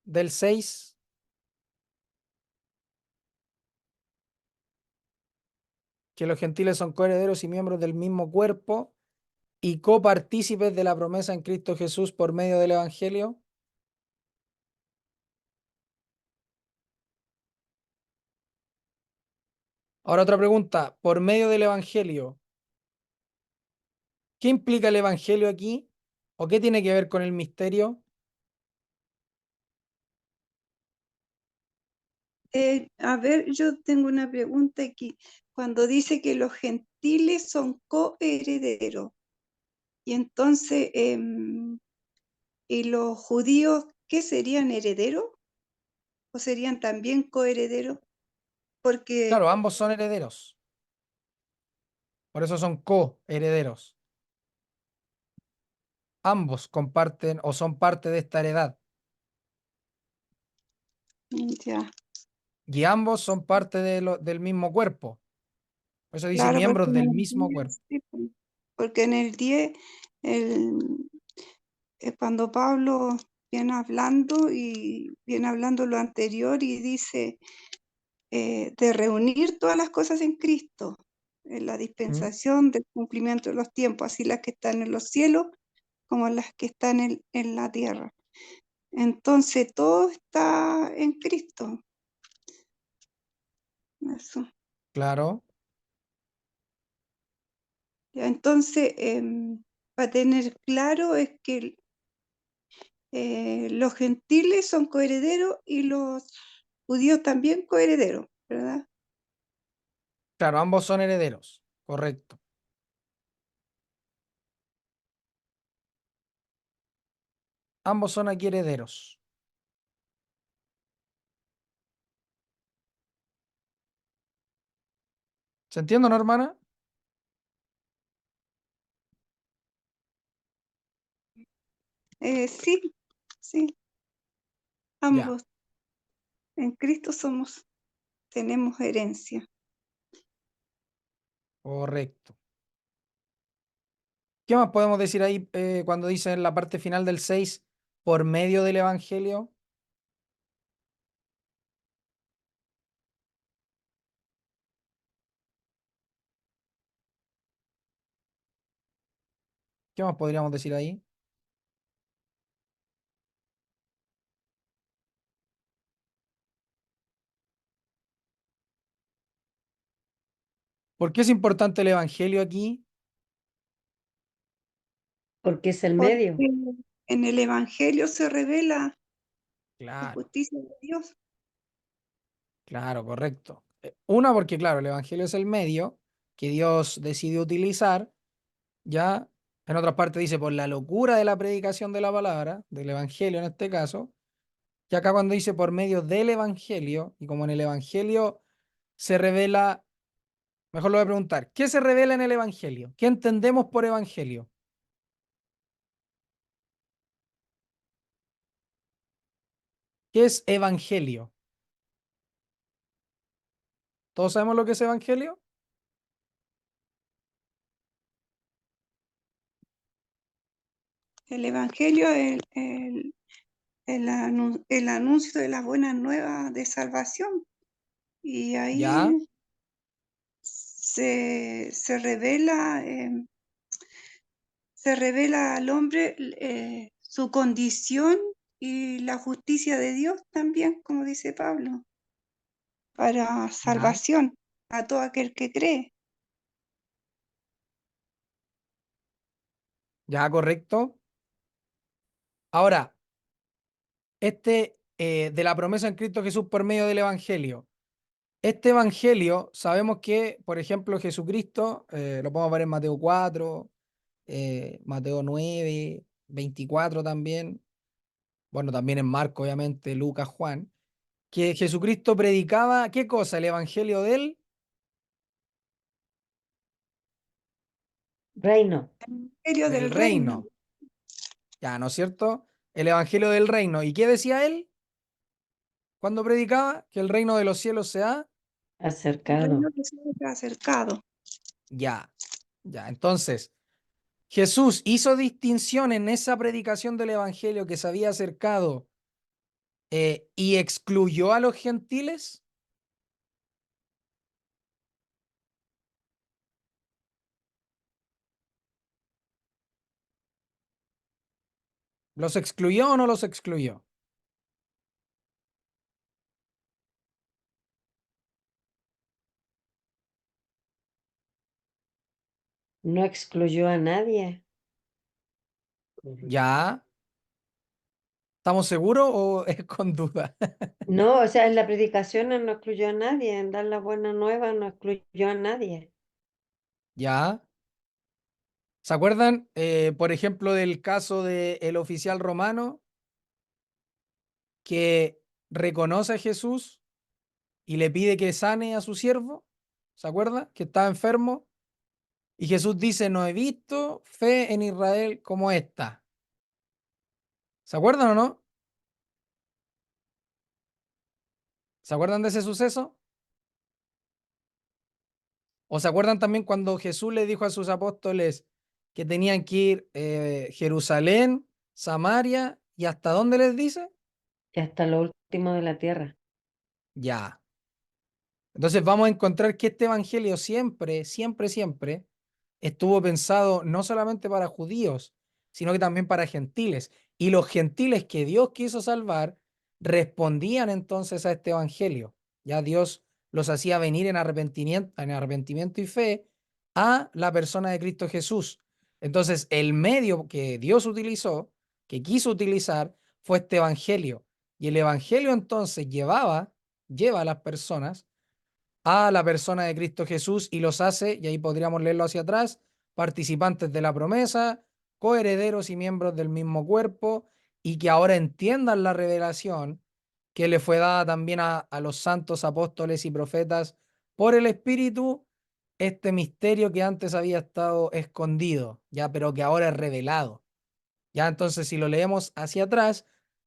Del 6. Que los gentiles son coherederos y miembros del mismo cuerpo y copartícipes de la promesa en Cristo Jesús por medio del Evangelio. Ahora otra pregunta, por medio del Evangelio, ¿qué implica el Evangelio aquí? ¿O qué tiene que ver con el misterio?
A ver, yo tengo una pregunta aquí. Cuando dice que los gentiles son coherederos, y entonces, ¿y los judíos qué serían herederos? ¿O serían también coherederos? Porque
Claro, ambos son herederos, por eso son coherederos. Ambos comparten o son parte de esta heredad
ya,
y ambos son parte del mismo cuerpo. Por eso dice
claro, porque
miembros
en
del
el
mismo
10,
cuerpo.
sí, pues, porque en el 10, el, cuando Pablo viene hablando lo anterior y dice de reunir todas las cosas en Cristo, en la
¿Mm?
dispensación del cumplimiento de los tiempos, así las que están en los cielos como las que están en la tierra. Entonces todo está en Cristo. Eso.
Claro,
Ya, entonces, para tener claro es que los gentiles son coherederos y los judíos también coherederos, ¿verdad?
claro, ambos son herederos. Correcto. Ambos son aquí herederos. ¿Se entiende, no, hermana?
Sí, sí,
Ya,
ambos. En Cristo tenemos herencia.
correcto. ¿Qué más podemos decir ahí cuando dice en la parte final del 6 por medio del Evangelio? ¿Qué más podríamos decir ahí? ¿Por qué es importante el Evangelio aquí?
Porque es el
Porque
medio.
en el Evangelio se revela la
Claro,
justicia de Dios.
claro, correcto. Una, porque claro, el Evangelio es el medio que Dios decidió utilizar, ya. En otras partes dice por la locura de la predicación de la palabra, del Evangelio en este caso. Y acá cuando dice por medio del Evangelio, y como en el Evangelio se revela, mejor lo voy a preguntar, ¿qué se revela en el Evangelio? ¿Qué entendemos por Evangelio? ¿Qué es Evangelio? ¿Todos sabemos lo que es Evangelio?
El Evangelio el anuncio de las buenas nuevas de salvación. Y ahí
¿Ya?
se revela, se revela al hombre su condición y la justicia de Dios también, como dice Pablo, para
¿Ya?
salvación a todo aquel que cree.
¿Ya? Correcto. Ahora, de la promesa en Cristo Jesús por medio del Evangelio. Este Evangelio, sabemos que, por ejemplo, Jesucristo, lo podemos ver en Mateo 4, Mateo 9, 24 también, bueno, también en Marco, obviamente, Lucas, Juan, que Jesucristo predicaba, ¿qué cosa? El Evangelio
Reino.
Evangelio
del
del reino,
reino, ya, ¿no es cierto? El Evangelio del reino. ¿Y qué decía él cuando predicaba? Que el reino de los cielos se ha,
el
Acercado.
reino que se ha acercado.
ya, ya. Entonces, Jesús hizo distinción en esa predicación del Evangelio que se había acercado y excluyó a los gentiles. ¿Los excluyó o no los excluyó?
No excluyó a nadie.
¿Ya? ¿Estamos seguros o es con duda?
No, o sea, en la predicación él no excluyó a nadie, en dar la buena nueva no excluyó a nadie.
¿Ya? ¿Se acuerdan, por ejemplo, del caso del oficial romano que reconoce a Jesús y le pide que sane a su siervo? ¿Se acuerda? Que estaba enfermo. Y Jesús dice, no he visto fe en Israel como esta. ¿Se acuerdan o no? ¿Se acuerdan de ese suceso? ¿O se acuerdan también cuando Jesús le dijo a sus apóstoles que tenían que ir Jerusalén, Samaria y hasta dónde les dice?
Y hasta lo último de la tierra.
Ya. Entonces vamos a encontrar que este evangelio siempre, siempre, siempre estuvo pensado no solamente para judíos, sino que también para gentiles. Y los gentiles que Dios quiso salvar respondían entonces a este evangelio. Ya Dios los hacía venir en arrepentimiento y fe a la persona de Cristo Jesús. Entonces, el medio que Dios utilizó, que quiso utilizar, fue este evangelio. Y el evangelio entonces lleva a las personas a la persona de Cristo Jesús y los hace, y ahí podríamos leerlo hacia atrás, participantes de la promesa, coherederos y miembros del mismo cuerpo, y que ahora entiendan la revelación que le fue dada también a los santos apóstoles y profetas por el Espíritu, este misterio que antes había estado escondido, ya, pero que ahora es revelado. Ya, entonces, si lo leemos hacia atrás,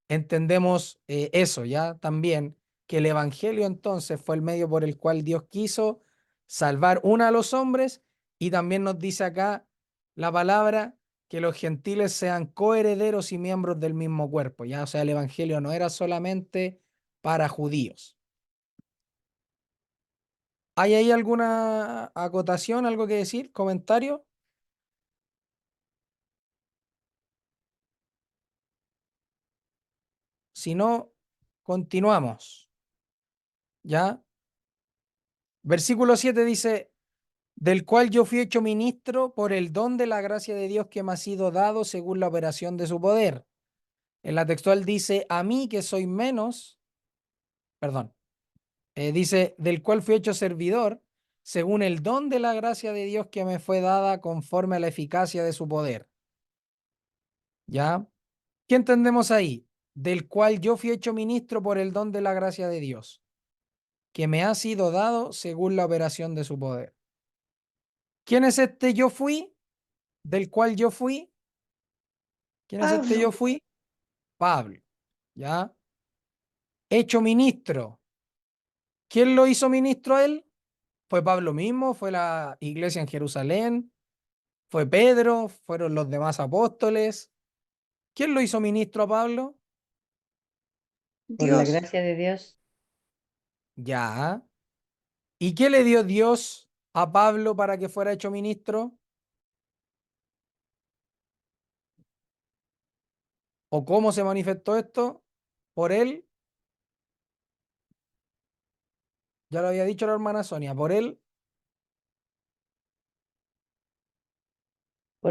entendemos eso, ya también, que el Evangelio entonces fue el medio por el cual Dios quiso salvar a los hombres, y también nos dice acá la palabra que los gentiles sean coherederos y miembros del mismo cuerpo, ya, o sea, el Evangelio no era solamente para judíos. ¿Hay ahí alguna acotación, algo que decir, comentario? Si no, continuamos, ¿ya? Versículo 7 dice, del cual yo fui hecho ministro por el don de la gracia de Dios que me ha sido dado según la operación de su poder. En la textual dice, a mí que soy menos, perdón, dice, del cual fui hecho servidor según el don de la gracia de Dios que me fue dada conforme a la eficacia de su poder. ¿Ya? ¿Qué entendemos ahí? Del cual yo fui hecho ministro por el don de la gracia de Dios, que me ha sido dado según la operación de su poder. ¿Quién es este yo fui? Del cual yo fui. ¿Quién es este
Pablo,
yo fui? Pablo, ¿ya? Hecho ministro. ¿Quién lo hizo ministro a él? ¿Fue Pablo mismo? ¿Fue la iglesia en Jerusalén? ¿Fue Pedro? ¿Fueron los demás apóstoles? ¿Quién lo hizo ministro a Pablo?
Por la
Dios,
gracia de Dios,
Ya. ¿Y qué le dio Dios a Pablo para que fuera hecho ministro? ¿O cómo se manifestó esto? Por él, ya lo había dicho la hermana Sonia,
por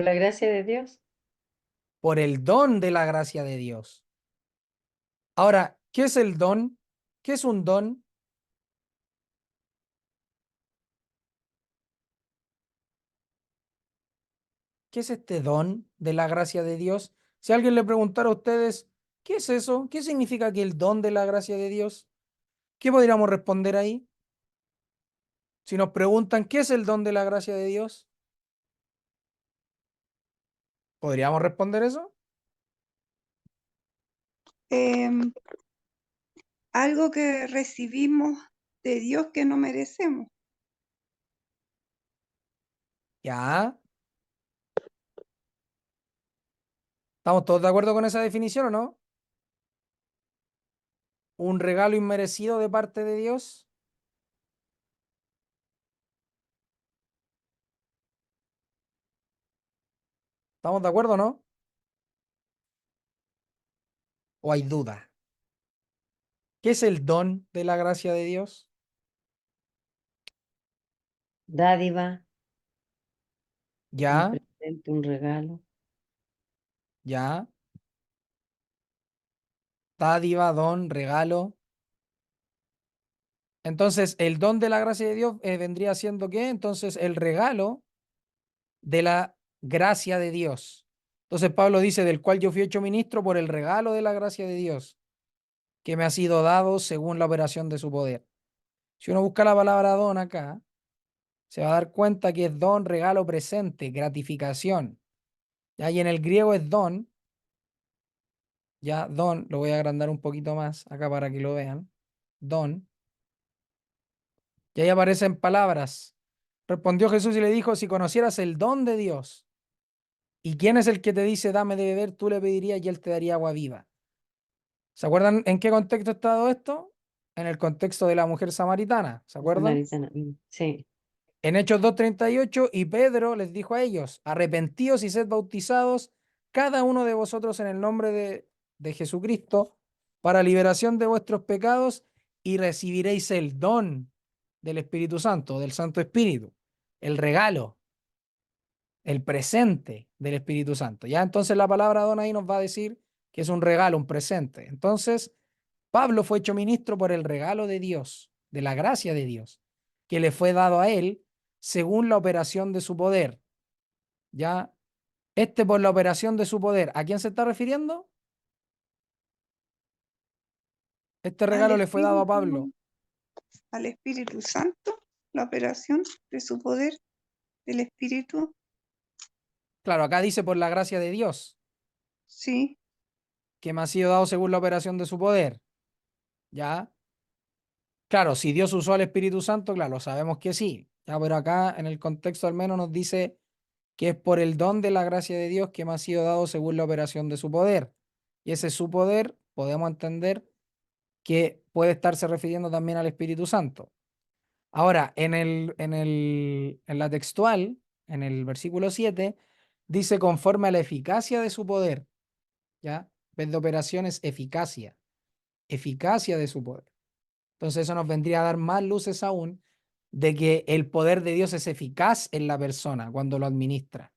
la gracia de Dios.
por el don de la gracia de Dios. Ahora, ¿qué es el don? ¿Qué es un don? ¿Qué es este don de la gracia de Dios? Si alguien le preguntara a ustedes, ¿qué es eso? ¿Qué significa que el don de la gracia de Dios? ¿Qué podríamos responder ahí? Si nos preguntan, ¿qué es el don de la gracia de Dios? ¿Podríamos responder eso?
em, algo que recibimos de Dios que no merecemos.
Ya. ¿Estamos todos de acuerdo con esa definición o no? ¿Un regalo inmerecido de parte de Dios? ¿Estamos de acuerdo o no? ¿O hay duda? ¿Qué es el don de la gracia de Dios?
Dádiva, un
Ya,
presente, un regalo.
ya. Dádiva, don, regalo. Entonces, el don de la gracia de Dios vendría siendo ¿qué? Entonces, el regalo de la gracia de Dios. Entonces, Pablo dice, del cual yo fui hecho ministro por el regalo de la gracia de Dios, que me ha sido dado según la operación de su poder. Si uno busca la palabra don acá, se va a dar cuenta que es don, regalo, presente, gratificación. Ya, y en el griego es don, ya don, lo voy a agrandar un poquito más acá para que lo vean. Don. Y ahí aparecen palabras. Respondió Jesús y le dijo, si conocieras el don de Dios, ¿y quién es el que te dice, dame de beber? Tú le pedirías y él te daría agua viva. ¿Se acuerdan en qué contexto está todo esto? En el contexto de la mujer samaritana, ¿se acuerdan?
Samaritana. Sí,
En Hechos 2:38, y Pedro les dijo a ellos, arrepentíos y sed bautizados, cada uno de vosotros en el nombre de Jesucristo, para liberación de vuestros pecados, y recibiréis el don del Espíritu Santo, del Santo Espíritu, el regalo, el presente del Espíritu Santo. Ya entonces la palabra don ahí nos va a decir que es un regalo, un presente. Entonces, Pablo fue hecho ministro por el regalo de Dios, de la gracia de Dios, que le fue dado a él según la operación de su poder. Ya, por la operación de su poder, ¿a quién se está refiriendo? Este
Al
regalo le fue dado a Pablo.
Espíritu, al Espíritu Santo, la operación de su poder, del Espíritu,
Claro, acá dice por la gracia de Dios,
sí,
que me ha sido dado según la operación de su poder. Ya, claro, si Dios usó al Espíritu Santo, claro, sabemos que sí. Ya, pero acá en el contexto al menos nos dice que es por el don de la gracia de Dios que me ha sido dado según la operación de su poder. Y ese su poder, podemos entender que puede estarse refiriendo también al Espíritu Santo. Ahora, en la textual, en el versículo 7 dice conforme a la eficacia de su poder, ¿ya? En vez de operaciones, eficacia, eficacia de su poder. Entonces eso nos vendría a dar más luces aún de que el poder de Dios es eficaz en la persona cuando lo administra.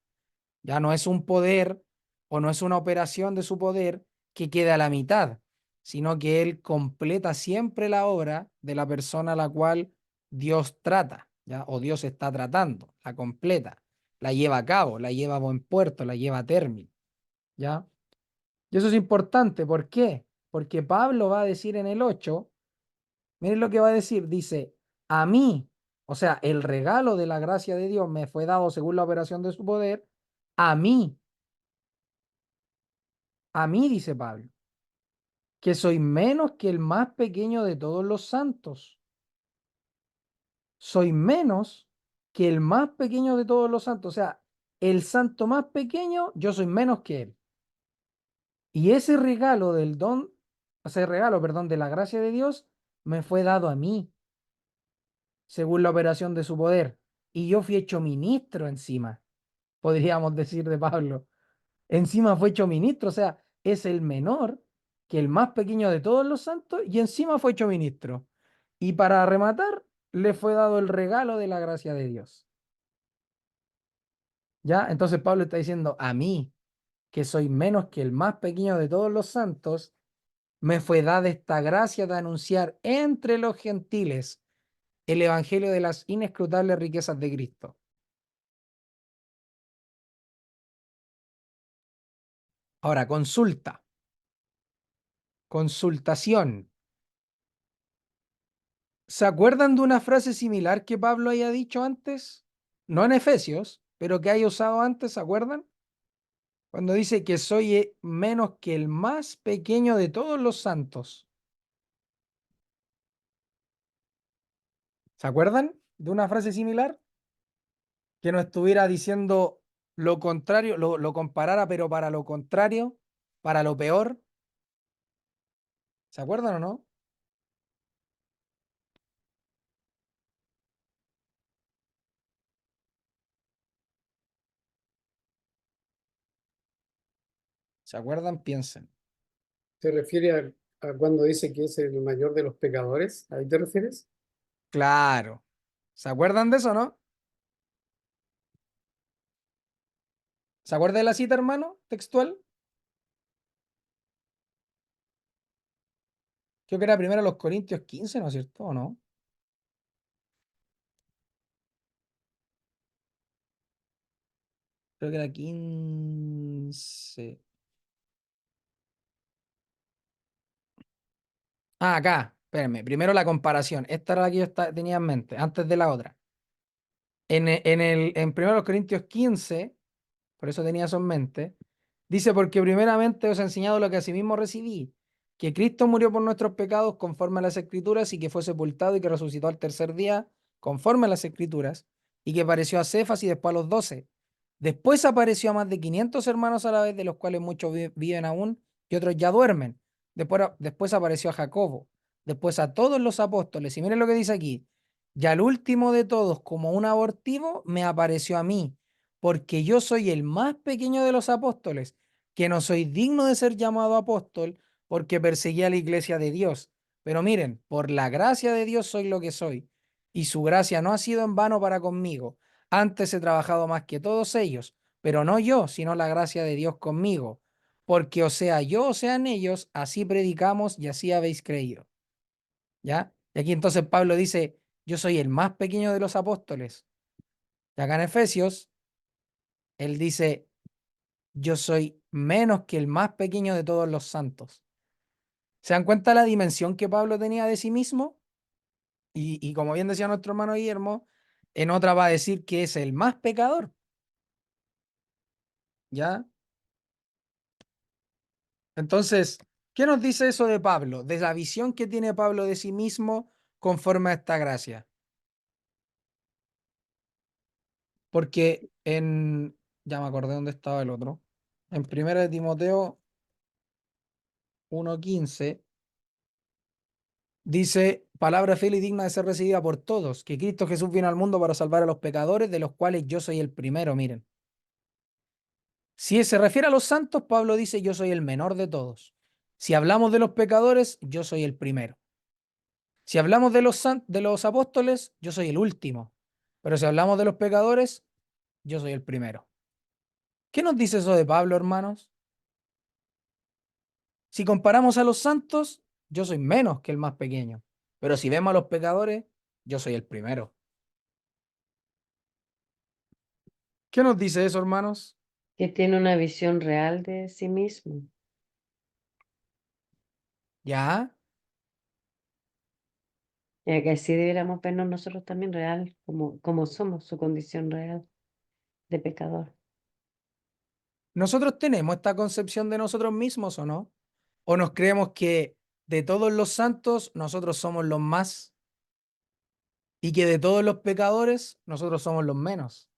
Ya no es un poder o no es una operación de su poder que quede a la mitad, sino que Él completa siempre la obra de la persona a la cual Dios trata, ¿ya? O Dios está tratando, la completa, la lleva a cabo, la lleva a buen puerto, la lleva a término, ¿ya? Y eso es importante, ¿por qué? Porque Pablo va a decir en el 8, miren lo que va a decir, dice, a mí, o sea, el regalo de la gracia de Dios me fue dado según la operación de su poder, a mí, dice Pablo, que soy menos que el más pequeño de todos los santos. Soy menos que el más pequeño de todos los santos. O sea, el santo más pequeño, yo soy menos que él. Y ese regalo del don, ese regalo, perdón, de la gracia de Dios me fue dado a mí, según la operación de su poder. Y yo fui hecho ministro encima, podríamos decir de Pablo. Encima fue hecho ministro, o sea, es el menor, que el más pequeño de todos los santos, y encima fue hecho ministro. Y para rematar, le fue dado el regalo de la gracia de Dios. ¿Ya? Entonces Pablo está diciendo, a mí, que soy menos que el más pequeño de todos los santos, me fue dada esta gracia de anunciar entre los gentiles el evangelio de las inescrutables riquezas de Cristo. Ahora, consulta, consultación. ¿Se acuerdan de una frase similar que Pablo haya dicho antes? No en Efesios, pero que haya usado antes, ¿se acuerdan? Cuando dice que soy menos que el más pequeño de todos los santos. ¿Se acuerdan de una frase similar? Que no estuviera diciendo lo contrario, lo comparara, pero para lo contrario, para lo peor. ¿Se acuerdan o no? ¿Se acuerdan? Piensen.
¿Se refiere a cuando dice que es el mayor de los pecadores? ¿A ahí te refieres?
Claro. ¿Se acuerdan de eso, no? ¿Se acuerdan de la cita, hermano? Textual. Creo que era primero los Corintios 15, ¿no es cierto? ¿O no? Creo que era 15. Ah, acá. Espérenme. Primero la comparación. Esta era la que yo tenía en mente, antes de la otra. En primero los Corintios 15, por eso tenía eso en mente, dice, porque primeramente os he enseñado lo que asimismo recibí, que Cristo murió por nuestros pecados conforme a las Escrituras y que fue sepultado y que resucitó al tercer día conforme a las Escrituras y que apareció a Cefas y después a los 12. Después apareció a más de 500 hermanos a la vez, de los cuales muchos viven aún y otros ya duermen. Después apareció a Jacobo, después a todos los apóstoles. Y miren lo que dice aquí. Y al último de todos, como un abortivo, me apareció a mí, porque yo soy el más pequeño de los apóstoles, que no soy digno de ser llamado apóstol, porque perseguí a la iglesia de Dios. Pero miren, por la gracia de Dios soy lo que soy, y su gracia no ha sido en vano para conmigo. Antes he trabajado más que todos ellos, pero no yo, sino la gracia de Dios conmigo. Porque o sea yo o sean ellos, así predicamos y así habéis creído. ¿Ya? Y aquí entonces Pablo dice, yo soy el más pequeño de los apóstoles. Y acá en Efesios, él dice, yo soy menos que el más pequeño de todos los santos. ¿Se dan cuenta la dimensión que Pablo tenía de sí mismo? Y como bien decía nuestro hermano Guillermo, en otra va a decir que es el más pecador. ¿Ya? Entonces, ¿qué nos dice eso de Pablo? De la visión que tiene Pablo de sí mismo conforme a esta gracia. Porque ya me acordé dónde estaba el otro. En 1 de Timoteo 1:15 dice, palabra fiel y digna de ser recibida por todos, que Cristo Jesús vino al mundo para salvar a los pecadores, de los cuales yo soy el primero, miren. Si se refiere a los santos, Pablo dice, yo soy el menor de todos. Si hablamos de los pecadores, yo soy el primero. Si hablamos de los apóstoles, yo soy el último. Pero si hablamos de los pecadores, yo soy el primero. ¿Qué nos dice eso de Pablo, hermanos? Si comparamos a los santos, yo soy menos que el más pequeño. Pero si vemos a los pecadores, yo soy el primero. ¿Qué nos dice eso, hermanos?
Que tiene una visión real de sí mismo.
¿Ya?
Y que así debiéramos vernos nosotros también real, como somos, su condición real de pecador.
¿Nosotros tenemos esta concepción de nosotros mismos o no? ¿O nos creemos que de todos los santos nosotros somos los más y que de todos los pecadores nosotros somos los menos?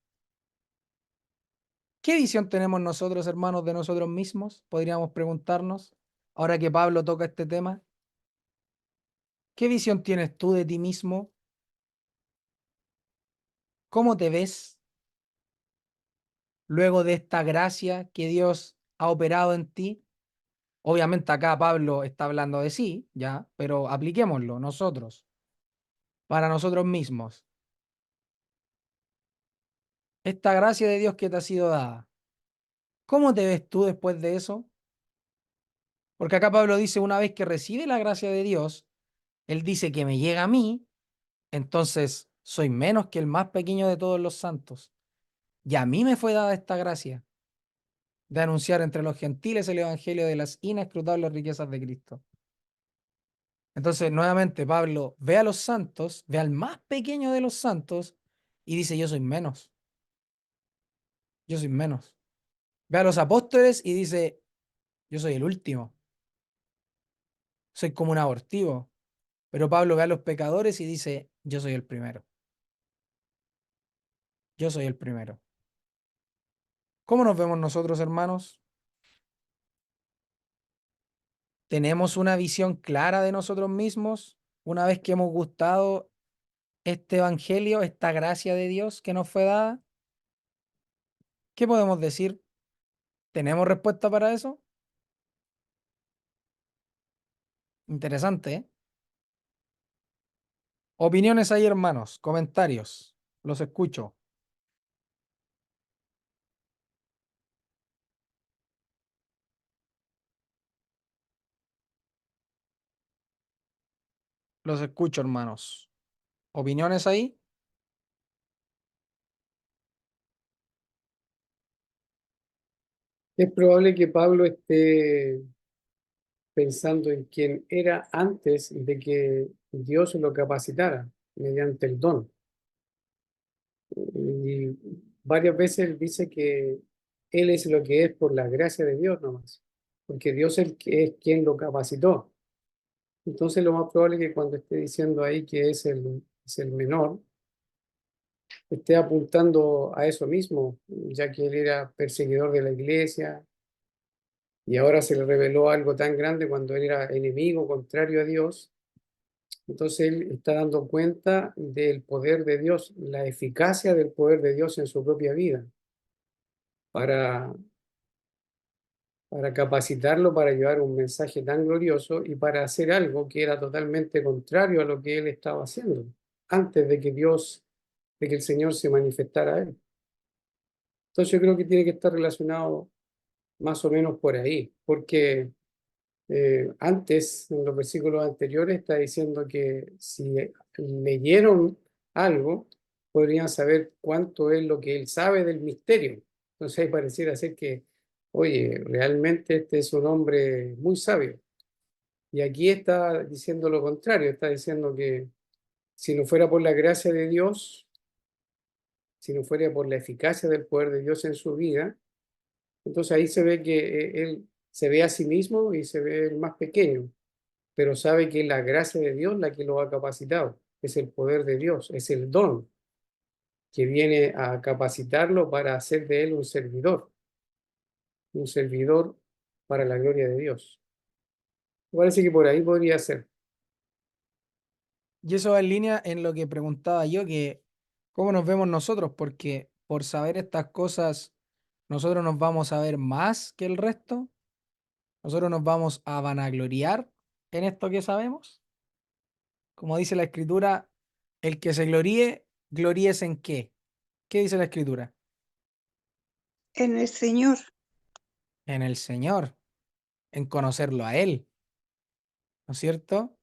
¿Qué visión tenemos nosotros, hermanos, de nosotros mismos? Podríamos preguntarnos. ahora que Pablo toca este tema? ¿Qué visión tienes tú de ti mismo? ¿Cómo te ves luego de esta gracia que Dios ha operado en ti? Obviamente acá Pablo está hablando de sí, ya, pero apliquémoslo nosotros, para nosotros mismos. Esta gracia de Dios que te ha sido dada, ¿cómo te ves tú después de eso? Porque acá Pablo dice, una vez que recibe la gracia de Dios, él dice que me llega a mí, entonces soy menos que el más pequeño de todos los santos. Y a mí me fue dada esta gracia de anunciar entre los gentiles el evangelio de las inescrutables riquezas de Cristo. Entonces, nuevamente, Pablo ve a los santos, ve al más pequeño de los santos y dice, yo soy menos, yo soy menos. Ve a los apóstoles y dice, yo soy el último, soy como un abortivo. Pero Pablo ve a los pecadores y dice, yo soy el primero, yo soy el primero. ¿Cómo nos vemos nosotros, hermanos? ¿Tenemos una visión clara de nosotros mismos una vez que hemos gustado este evangelio, esta gracia de Dios que nos fue dada? ¿Qué podemos decir? ¿Tenemos respuesta para eso? Interesante, ¿eh? Opiniones ahí, hermanos, comentarios. Los escucho, los escucho, hermanos. ¿Opiniones ahí?
Es probable que Pablo esté pensando en quién era antes de que Dios lo capacitara mediante el don. Y varias veces él dice que él es lo que es por la gracia de Dios nomás, porque Dios es, el que es quien lo capacitó. Entonces lo más probable es que cuando esté diciendo ahí que es el menor, esté apuntando a eso mismo, ya que él era perseguidor de la iglesia y ahora se le reveló algo tan grande cuando él era enemigo, contrario a Dios. Entonces él está dando cuenta del poder de Dios, la eficacia del poder de Dios en su propia vida, para, para capacitarlo para llevar un mensaje tan glorioso y para hacer algo que era totalmente contrario a lo que él estaba haciendo, antes de que Dios, de que el Señor se manifestara a él. Entonces yo creo que tiene que estar relacionado más o menos por ahí, porque antes, en los versículos anteriores, está diciendo que si leyeron algo, podrían saber cuánto es lo que él sabe del misterio. Entonces ahí pareciera ser que, oye, realmente este es un hombre muy sabio. Y aquí está diciendo lo contrario, está diciendo que si no fuera por la gracia de Dios, si no fuera por la eficacia del poder de Dios en su vida, entonces ahí se ve que él se ve a sí mismo y se ve el más pequeño, pero sabe que es la gracia de Dios la que lo ha capacitado, es el poder de Dios, es el don que viene a capacitarlo para hacer de él un servidor para la gloria de Dios. Parece que por ahí podría ser.
Y eso va en línea en lo que preguntaba yo, que cómo nos vemos nosotros, porque por saber estas cosas, nosotros nos vamos a ver más que el resto, nosotros nos vamos a vanagloriar en esto que sabemos. Como dice la escritura, el que se gloríe, gloríese en qué. ¿Qué dice la escritura?
En el Señor.
En el Señor, en conocerlo a Él, ¿no es cierto?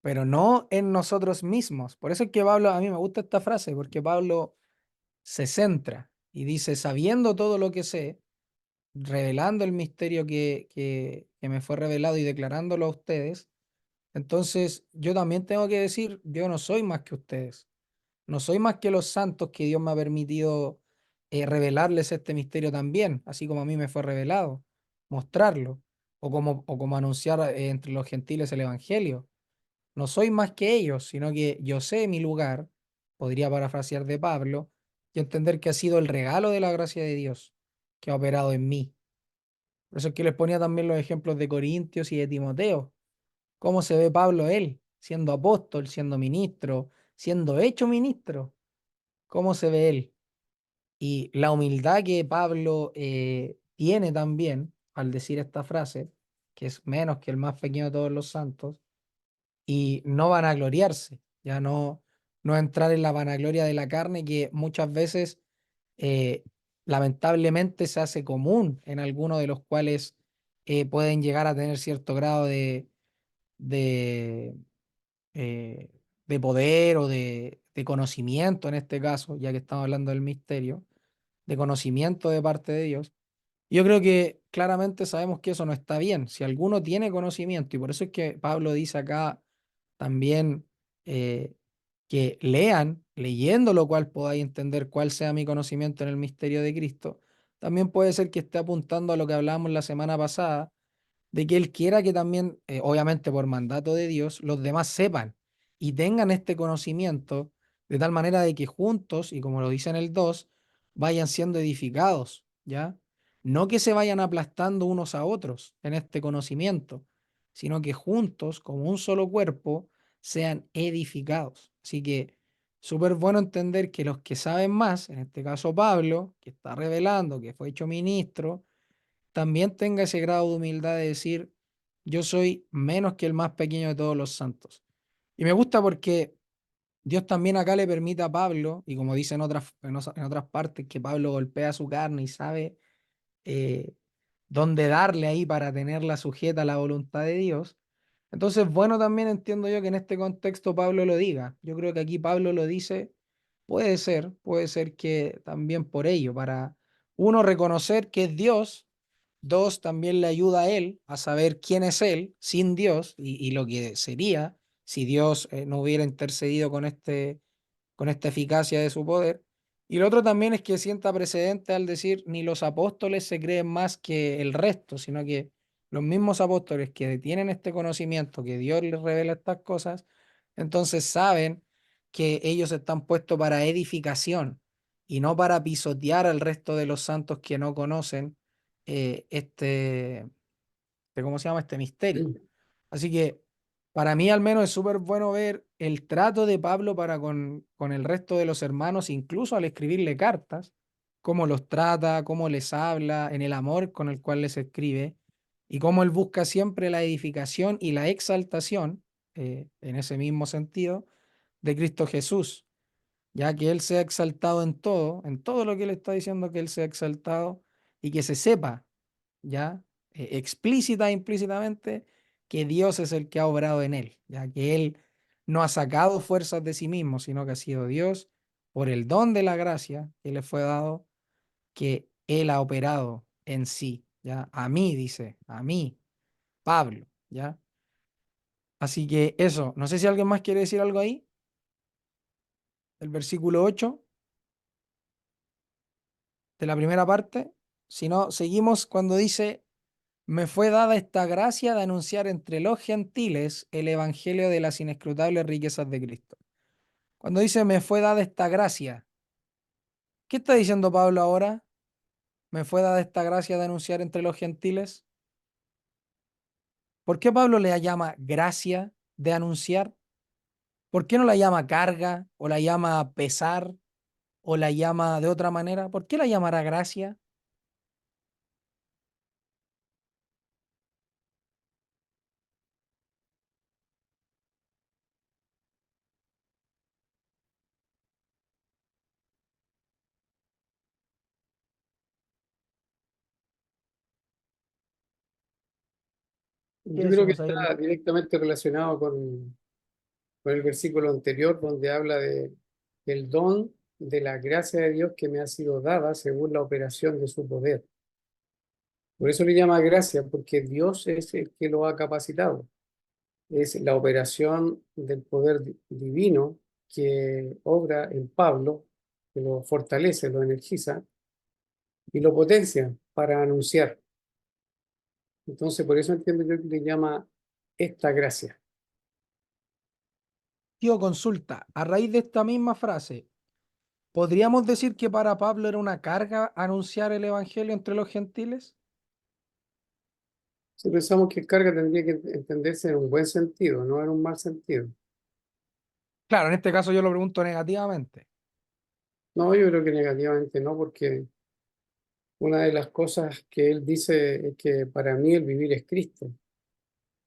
Pero no en nosotros mismos. Por eso es que Pablo, a mí me gusta esta frase, porque Pablo se centra y dice, sabiendo todo lo que sé, revelando el misterio que me fue revelado y declarándolo a ustedes, entonces yo también tengo que decir, yo no soy más que ustedes, no soy más que los santos que Dios me ha permitido revelarles este misterio también, así como a mí me fue revelado, mostrarlo, o como anunciar entre los gentiles el evangelio. No soy más que ellos, sino que yo sé mi lugar, podría parafrasear de Pablo, y entender que ha sido el regalo de la gracia de Dios que ha operado en mí. Por eso es que les ponía también los ejemplos de Corintios y de Timoteo. ¿Cómo se ve Pablo él, siendo apóstol, siendo ministro, siendo hecho ministro? ¿Cómo se ve él? Y la humildad que Pablo tiene también al decir esta frase, que es menos que el más pequeño de todos los santos, y no vanagloriarse, ya no entrar en la vanagloria de la carne que muchas veces eh, lamentablemente se hace común en algunos de los cuales pueden llegar a tener cierto grado de, eh, de poder o de conocimiento en este caso, ya que estamos hablando del misterio, de conocimiento de parte de Dios. Yo creo que claramente sabemos que eso no está bien. Si alguno tiene conocimiento, y por eso es que Pablo dice acá también eh, que lean, leyendo lo cual podáis entender cuál sea mi conocimiento en el misterio de Cristo, también puede ser que esté apuntando a lo que hablábamos la semana pasada, de que Él quiera que también, obviamente por mandato de Dios, los demás sepan y tengan este conocimiento de tal manera de que juntos, y como lo dice en el 2 vayan siendo edificados, ¿ya? No que se vayan aplastando unos a otros en este conocimiento, sino que juntos, como un solo cuerpo, sean edificados. Así que súper bueno entender que los que saben más, en este caso Pablo, que está revelando, que fue hecho ministro, también tenga ese grado de humildad de decir, yo soy menos que el más pequeño de todos los santos. Y me gusta porque Dios también acá le permite a Pablo, y como dice en otras partes, que Pablo golpea su carne y sabe eh, dónde darle ahí para tenerla sujeta a la voluntad de Dios. Entonces, bueno, también entiendo yo que en este contexto Pablo lo diga. Yo creo que aquí Pablo lo dice, puede ser que también por ello, para uno reconocer que es Dios. Dos, también le ayuda a él a saber quién es él sin Dios y lo que sería si Dios no hubiera intercedido con esta eficacia de su poder. Y lo otro también es que sienta precedente al decir, ni los apóstoles se creen más que el resto, sino que los mismos apóstoles que tienen este conocimiento, que Dios les revela estas cosas, entonces saben que ellos están puestos para edificación y no para pisotear al resto de los santos que no conocen ¿cómo se llama? Este misterio. Así que para mí al menos es súper bueno ver el trato de Pablo para con el resto de los hermanos, incluso al escribirle cartas, cómo los trata, cómo les habla, en el amor con el cual les escribe, y cómo él busca siempre la edificación y la exaltación, en ese mismo sentido, de Cristo Jesús, ya que Él sea exaltado en todo lo que Él está diciendo que Él sea exaltado y que se sepa ya explícita e implícitamente que Dios es el que ha obrado en él, ya que él no ha sacado fuerzas de sí mismo, sino que ha sido Dios por el don de la gracia que le fue dado, que él ha operado en sí, ya a mí dice, a mí, Pablo, ya. Así que eso, no sé si alguien más quiere decir algo ahí, el versículo 8 de la primera parte, si no, seguimos cuando dice me fue dada esta gracia de anunciar entre los gentiles el evangelio de las inescrutables riquezas de Cristo. Cuando dice me fue dada esta gracia, ¿qué está diciendo Pablo ahora? Me fue dada esta gracia de anunciar entre los gentiles. ¿Por qué Pablo le llama gracia de anunciar? ¿Por qué no la llama carga o la llama pesar o la llama de otra manera? ¿Por qué la llamará gracia? ¿Qué
Yo creo que
decimos ahí?
está directamente relacionado con el versículo anterior, donde habla de el don de la gracia de Dios que me ha sido dada según la operación de su poder. Por eso le llama gracia, porque Dios es el que lo ha capacitado. Es la operación del poder divino que obra en Pablo, que lo fortalece, lo energiza y lo potencia para anunciar. Entonces, por eso entiendo yo que le llama esta gracia.
Tío, consulta, a raíz de esta misma frase, ¿podríamos decir que para Pablo era una carga anunciar el evangelio entre los gentiles?
Si pensamos que carga tendría que entenderse en un buen sentido, no en un mal sentido.
Claro, en este caso yo lo pregunto negativamente.
No, yo creo que negativamente no, porque una de las cosas que él dice es que para mí el vivir es Cristo.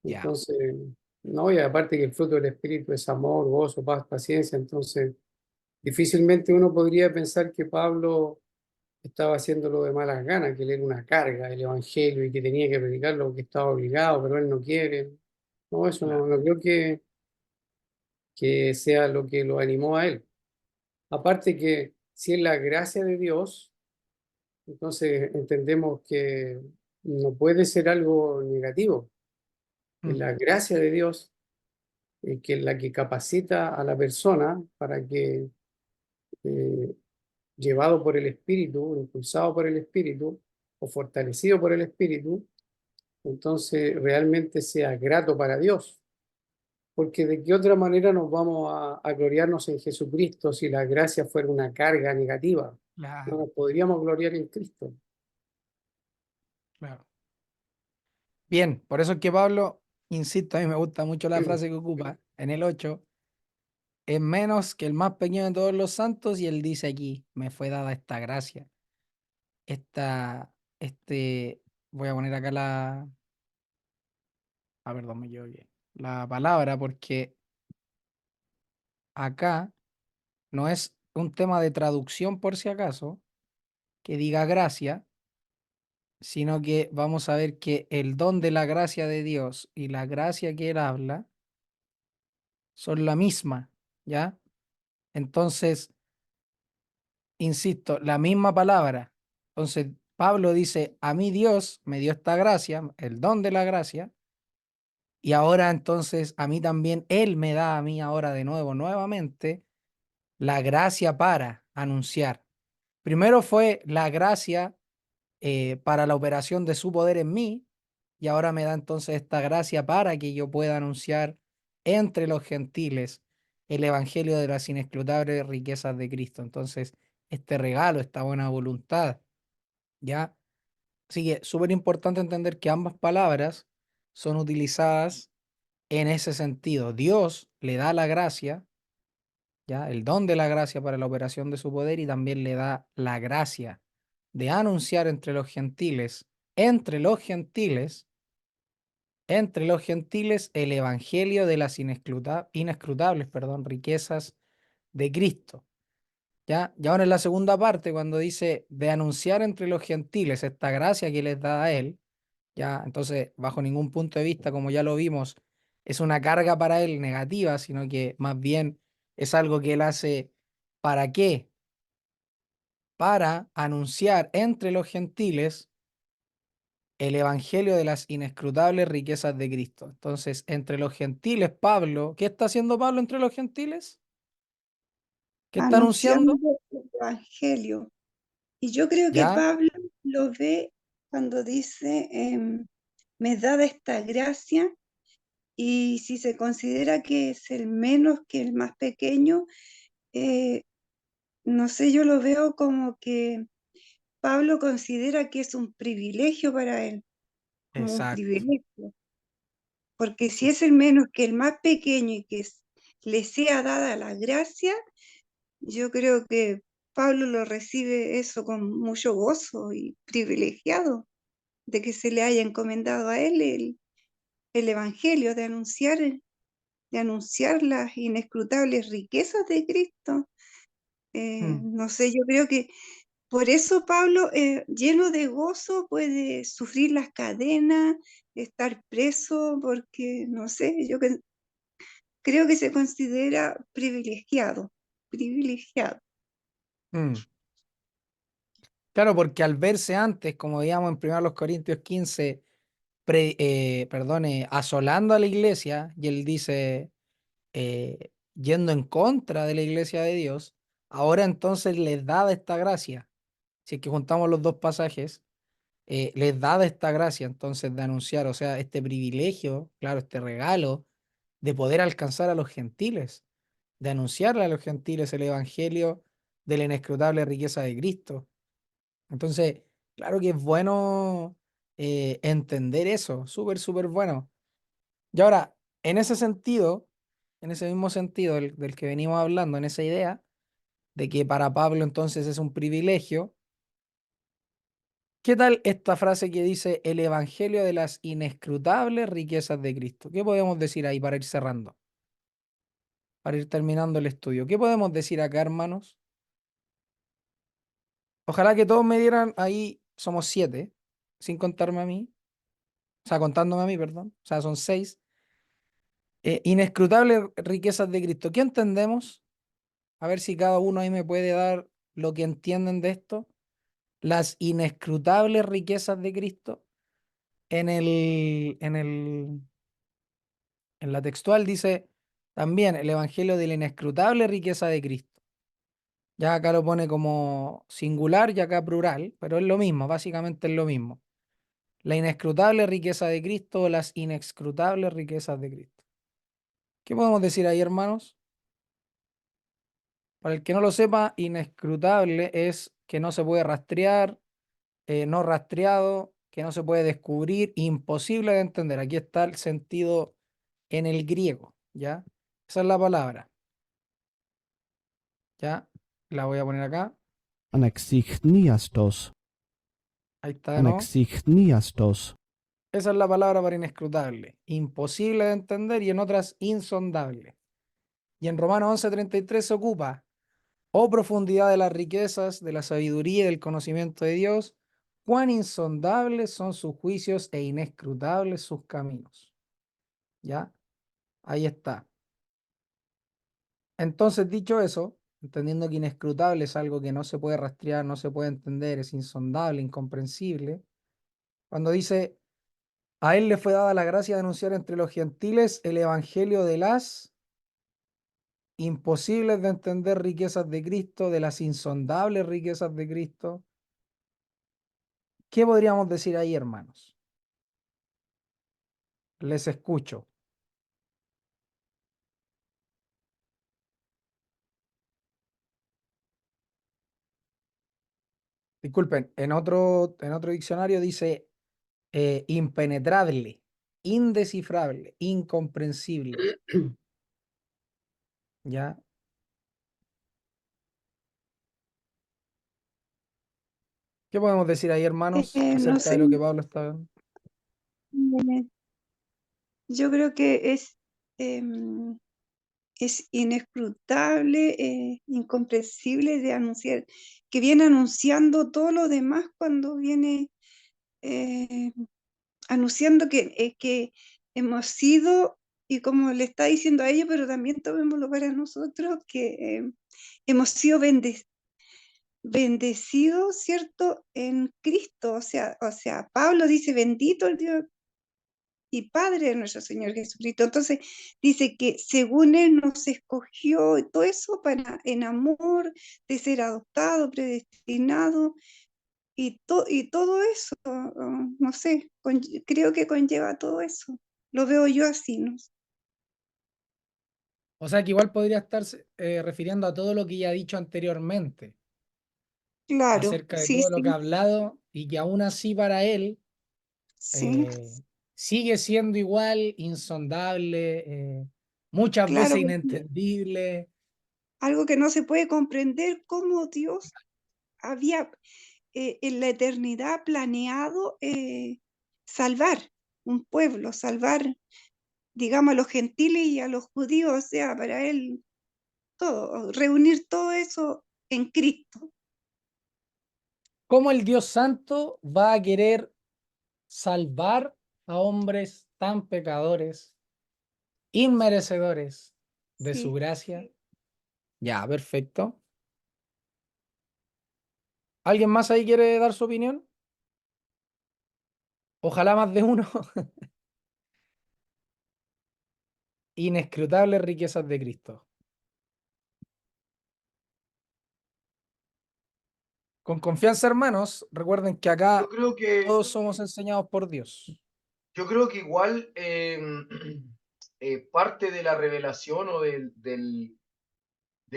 Ya,
Entonces, no, y aparte que el fruto del Espíritu es amor, gozo, paz, paciencia, entonces difícilmente uno podría pensar que Pablo estaba haciéndolo de malas ganas, que él era una carga, el Evangelio, y que tenía que predicarlo porque estaba obligado, pero él no quiere. No, eso
claro,
no creo que sea lo que lo animó a él. Aparte que si es la gracia de Dios, entonces entendemos que no puede ser algo negativo. Es
mm,
la gracia de Dios que es la que capacita a la persona para que, eh, llevado por el Espíritu, impulsado por el Espíritu o fortalecido por el Espíritu, entonces realmente sea grato para Dios. Porque de qué otra manera nos vamos a gloriarnos en Jesucristo si la gracia fuera una carga negativa. No
claro,
nos podríamos gloriar en Cristo.
claro. Bien, por eso es que Pablo, insisto, a mí me gusta mucho la frase que ocupa en el 8, es menos que el más pequeño de todos los santos, y él dice aquí, me fue dada esta gracia. Esta, este, voy a poner acá perdón, me equivoqué, la palabra, porque acá no es un tema de traducción por si acaso, que diga gracia, sino que vamos a ver que el don de la gracia de Dios y la gracia que él habla son la misma, ¿ya? Entonces, insisto, la misma palabra. Entonces, Pablo dice, a mí Dios me dio esta gracia, el don de la gracia, y ahora entonces a mí también Él me da a mí ahora de nuevo, nuevamente, la gracia para anunciar. Primero fue la gracia para la operación de su poder en mí, y ahora me da entonces esta gracia para que yo pueda anunciar entre los gentiles el evangelio de las inescrutables riquezas de Cristo. Entonces, este regalo, esta buena voluntad, ¿ya? Así que súper importante entender que ambas palabras son utilizadas en ese sentido. Dios le da la gracia, ¿ya? El don de la gracia para la operación de su poder, y también le da la gracia de anunciar entre los gentiles, entre los gentiles, el evangelio de las inescrutables, perdón, riquezas de Cristo. ¿Ya? Y ahora en la segunda parte, cuando dice de anunciar entre los gentiles esta gracia que les da a él, ya, entonces, bajo ningún punto de vista, como ya lo vimos, es una carga para él negativa, sino que más bien es algo que él hace. ¿Para qué? Para anunciar entre los gentiles el evangelio de las inescrutables riquezas de Cristo. Entonces, entre los gentiles, Pablo, ¿qué está haciendo Pablo entre los gentiles? ¿Qué está anunciando?
Anunciando el evangelio. Y yo creo que
Ya,
Pablo lo ve cuando dice, me es dada esta gracia, y si se considera que es el menos que el más pequeño, eh, no sé, yo lo veo como que Pablo considera que es un privilegio para él, como un
exacto.
privilegio, porque si es el menos que el más pequeño y que le sea dada la gracia, yo creo que Pablo lo recibe eso con mucho gozo y privilegiado de que se le haya encomendado a él el evangelio, de anunciar las inescrutables riquezas de Cristo.
Mm,
No sé, yo creo que por eso Pablo, lleno de gozo, puede sufrir las cadenas, estar preso, porque, no sé, creo que se considera privilegiado, privilegiado.
mm. Claro, porque al verse antes, como veíamos en 1 Corintios 15, asolando a la iglesia, y él dice, yendo en contra de la iglesia de Dios, ahora entonces les da esta gracia. Si es que juntamos los dos pasajes, les da esta gracia entonces de anunciar, o sea, este privilegio, claro, este regalo de poder alcanzar a los gentiles, de anunciarle a los gentiles el evangelio de la inescrutable riqueza de Cristo. Entonces, claro que es bueno entender eso. Súper, súper bueno. Y ahora, en ese sentido, en ese mismo sentido del que venimos hablando, en esa idea de que para Pablo entonces es un privilegio, ¿qué tal esta frase que dice el evangelio de las inescrutables riquezas de Cristo? ¿Qué podemos decir ahí para ir cerrando, para ir terminando el estudio? ¿Qué podemos decir acá, hermanos? Ojalá que todos me dieran ahí, somos 7, sin contarme a mí, o sea, contándome a mí, perdón, o sea, son 6. Inescrutables riquezas de Cristo. ¿Qué entendemos? A ver si cada uno ahí me puede dar lo que entienden de esto. Las inescrutables riquezas de Cristo. En la textual dice también el evangelio de la inescrutable riqueza de Cristo. Ya acá lo pone como singular y acá plural, pero es lo mismo, básicamente es lo mismo. La inescrutable riqueza de Cristo o las inescrutables riquezas de Cristo. ¿Qué podemos decir ahí, hermanos? Para el que no lo sepa, inescrutable es que no se puede rastrear, no rastreado, que no se puede descubrir, imposible de entender. Aquí está el sentido en el griego, ¿ya? Esa es la palabra, ¿ya? La voy a poner acá.
Ανεξιχνίαστος,
Ahí está de nuevo.
ανεξιχνίαστος,
Esa es la palabra para inescrutable, imposible de entender y en otras insondable. Y en Romanos 11:33 se ocupa, oh profundidad de las riquezas, de la sabiduría y del conocimiento de Dios, cuán insondables son sus juicios e inescrutables sus caminos. ¿Ya? Ahí está. Entonces, dicho eso, entendiendo que inescrutable es algo que no se puede rastrear, no se puede entender, es insondable, incomprensible, cuando dice, a él le fue dada la gracia de anunciar entre los gentiles el evangelio de las imposibles de entender riquezas de Cristo, de las insondables riquezas de Cristo. ¿Qué podríamos decir ahí, hermanos? Les escucho. Disculpen, en otro diccionario dice impenetrable, indescifrable, incomprensible. ¿Ya? ¿Qué podemos decir ahí, hermanos,
No
acerca de
sé,
lo que Pablo está...
eh, yo creo que es inescrutable, incomprensible de anunciar, que viene anunciando todo lo demás cuando viene eh, anunciando que hemos sido, y como le está diciendo a ellos, pero también tomémoslo para nosotros, que hemos sido bendecidos, ¿cierto? En Cristo, o sea, Pablo dice, bendito el Dios y Padre de nuestro Señor Jesucristo. Entonces dice que según Él nos escogió y todo eso para en amor, de ser adoptado, predestinado, y todo eso, no sé, creo que conlleva todo eso. Lo veo yo así, ¿no?
O sea que igual podría estarse refiriendo a todo lo que ya ha dicho anteriormente,
Claro,
acerca de
sí,
todo lo que ha
sí,
hablado y que aún así para él
sí,
eh, sigue siendo igual, insondable, muchas
claro,
veces
porque
inentendible.
algo que no se puede comprender cómo Dios había en la eternidad planeado salvar un pueblo, salvar, digamos, a los gentiles y a los judíos, o sea, para Él todo, reunir todo eso en Cristo.
¿Cómo el Dios Santo va a querer salvar a hombres tan pecadores, inmerecedores de su
Sí.
gracia? Ya, perfecto. ¿Alguien más ahí quiere dar su opinión? Ojalá más de uno. Inescrutables riquezas de Cristo. Con confianza, hermanos, recuerden que
Yo
acá
creo que,
todos somos enseñados por Dios.
yo creo que igual parte de la revelación o de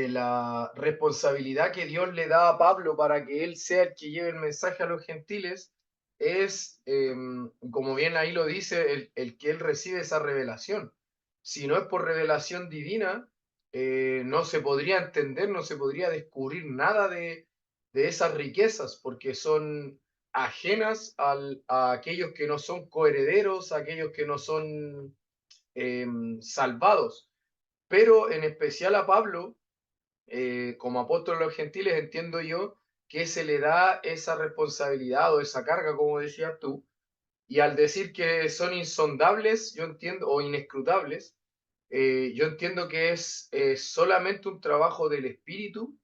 la responsabilidad que Dios le da a Pablo para que él sea el que lleve el mensaje a los gentiles es, como bien ahí lo dice, el que él recibe esa revelación. Si no es por revelación divina, no se podría entender, no se podría descubrir nada de esas riquezas, porque son ajenas a aquellos que no son coherederos, a aquellos que no son salvados. Pero en especial a Pablo, como apóstol de los gentiles, entiendo yo que se le da esa responsabilidad o esa carga, como decías tú, y al decir que son insondables, yo entiendo, o inescrutables, yo entiendo que es solamente un trabajo del Espíritu,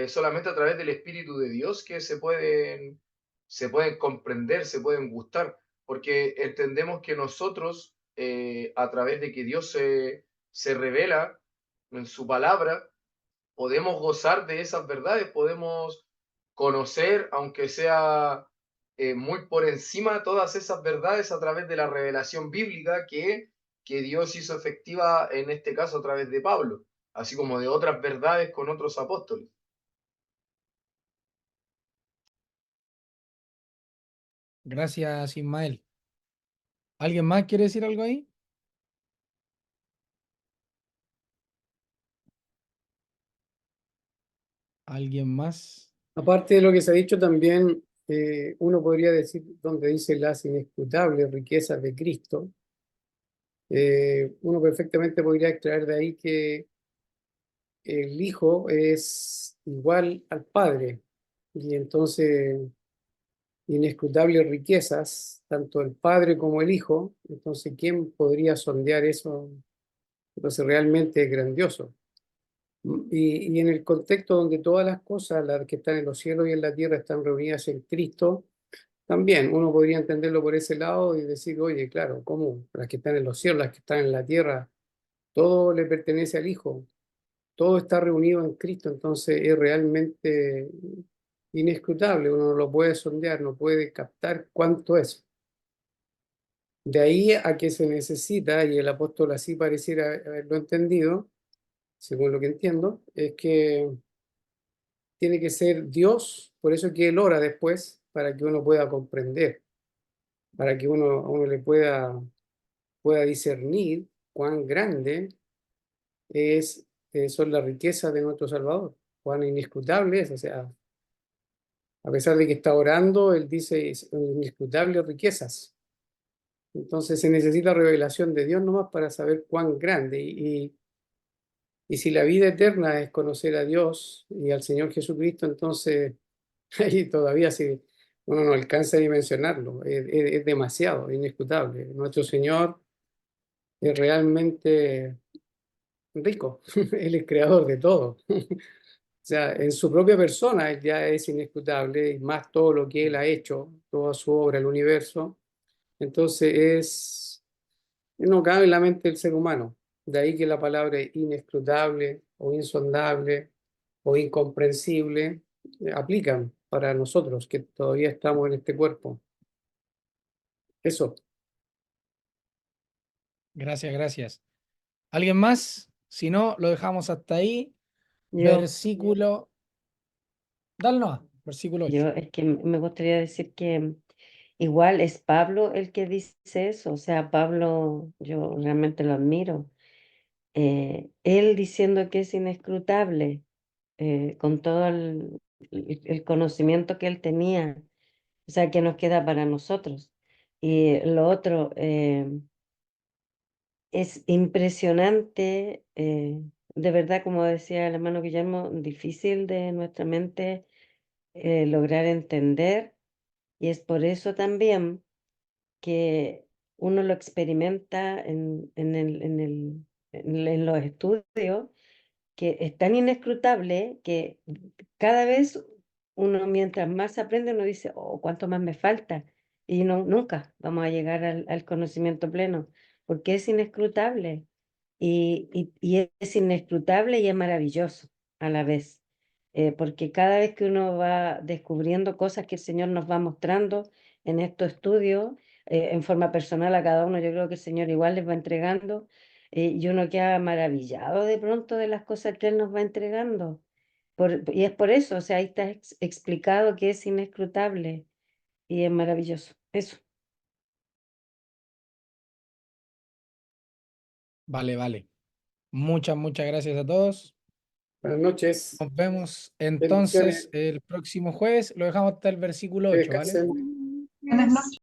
solamente a través del Espíritu de Dios que se pueden comprender, se pueden gustar, porque entendemos que nosotros, a través de que Dios se revela en su palabra, podemos gozar de esas verdades, podemos conocer, aunque sea muy por encima, todas esas verdades a través de la revelación bíblica que Dios hizo efectiva en este caso a través de Pablo, así como de otras verdades con otros apóstoles.
Gracias, Ismael. ¿Alguien más quiere decir algo ahí? ¿Alguien más?
Aparte de lo que se ha dicho también, uno podría decir, donde dice las inescrutables riquezas de Cristo, uno perfectamente podría extraer de ahí que el Hijo es igual al Padre, y entonces inescrutables riquezas, tanto el Padre como el Hijo, entonces ¿quién podría sondear eso? Entonces realmente es grandioso. Y en el contexto donde todas las cosas, las que están en los cielos y en la tierra, están reunidas en Cristo, también uno podría entenderlo por ese lado y decir, oye, claro, ¿cómo? Las que están en los cielos, las que están en la tierra, todo le pertenece al Hijo, todo está reunido en Cristo, entonces es realmente inescrutable, uno no lo puede sondear, no puede captar cuánto es. De ahí a que se necesita, y el apóstol así pareciera haberlo entendido, según lo que entiendo, es que tiene que ser Dios, por eso que Él ora después, para que uno pueda comprender, para que uno le pueda discernir cuán grande son las riquezas de nuestro Salvador, cuán inescrutable es, o sea, a pesar de que está orando, Él dice inescrutables riquezas. Entonces se necesita revelación de Dios nomás para saber cuán grande. Y si la vida eterna es conocer a Dios y al Señor Jesucristo, entonces ahí todavía sí, uno no alcanza a dimensionarlo. Es demasiado, inescrutable. Nuestro Señor es realmente rico. Él es creador de todo. O sea, en su propia persona él ya es inescrutable, y más todo lo que Él ha hecho, toda su obra, el universo. Entonces no cabe en la mente del ser humano. De ahí que la palabra inescrutable o insondable o incomprensible aplican para nosotros que todavía estamos en este cuerpo. Eso.
Gracias, gracias. ¿Alguien más? Si no, lo dejamos hasta ahí.
Yo,
Versículo. Dale nomás, versículo 8.
es que me gustaría decir que igual es Pablo el que dice eso, o sea, Pablo, yo realmente lo admiro. Él diciendo que es inescrutable, con todo el conocimiento que él tenía, o sea, que nos queda para nosotros. Y lo otro, es impresionante, de verdad, como decía el hermano Guillermo, difícil de nuestra mente lograr entender, y es por eso también que uno lo experimenta en los estudios, que es tan inescrutable que cada vez uno, mientras más aprende, uno dice, oh, ¿cuánto más me falta? Y no, nunca vamos a llegar al conocimiento pleno, porque es inescrutable. Y es inescrutable y es maravilloso a la vez, porque cada vez que uno va descubriendo cosas que el Señor nos va mostrando en estos estudios, en forma personal a cada uno, yo creo que el Señor igual les va entregando, y uno queda maravillado de pronto de las cosas que Él nos va entregando. Y es por eso, o sea, ahí está explicado que es inescrutable. y es maravilloso. Eso.
Vale, vale. Muchas gracias a todos.
Buenas noches.
Nos vemos entonces
Bendiciones.
el próximo jueves. Lo dejamos hasta el versículo
Que
8, ¿vale?
descansen.
Buenas noches.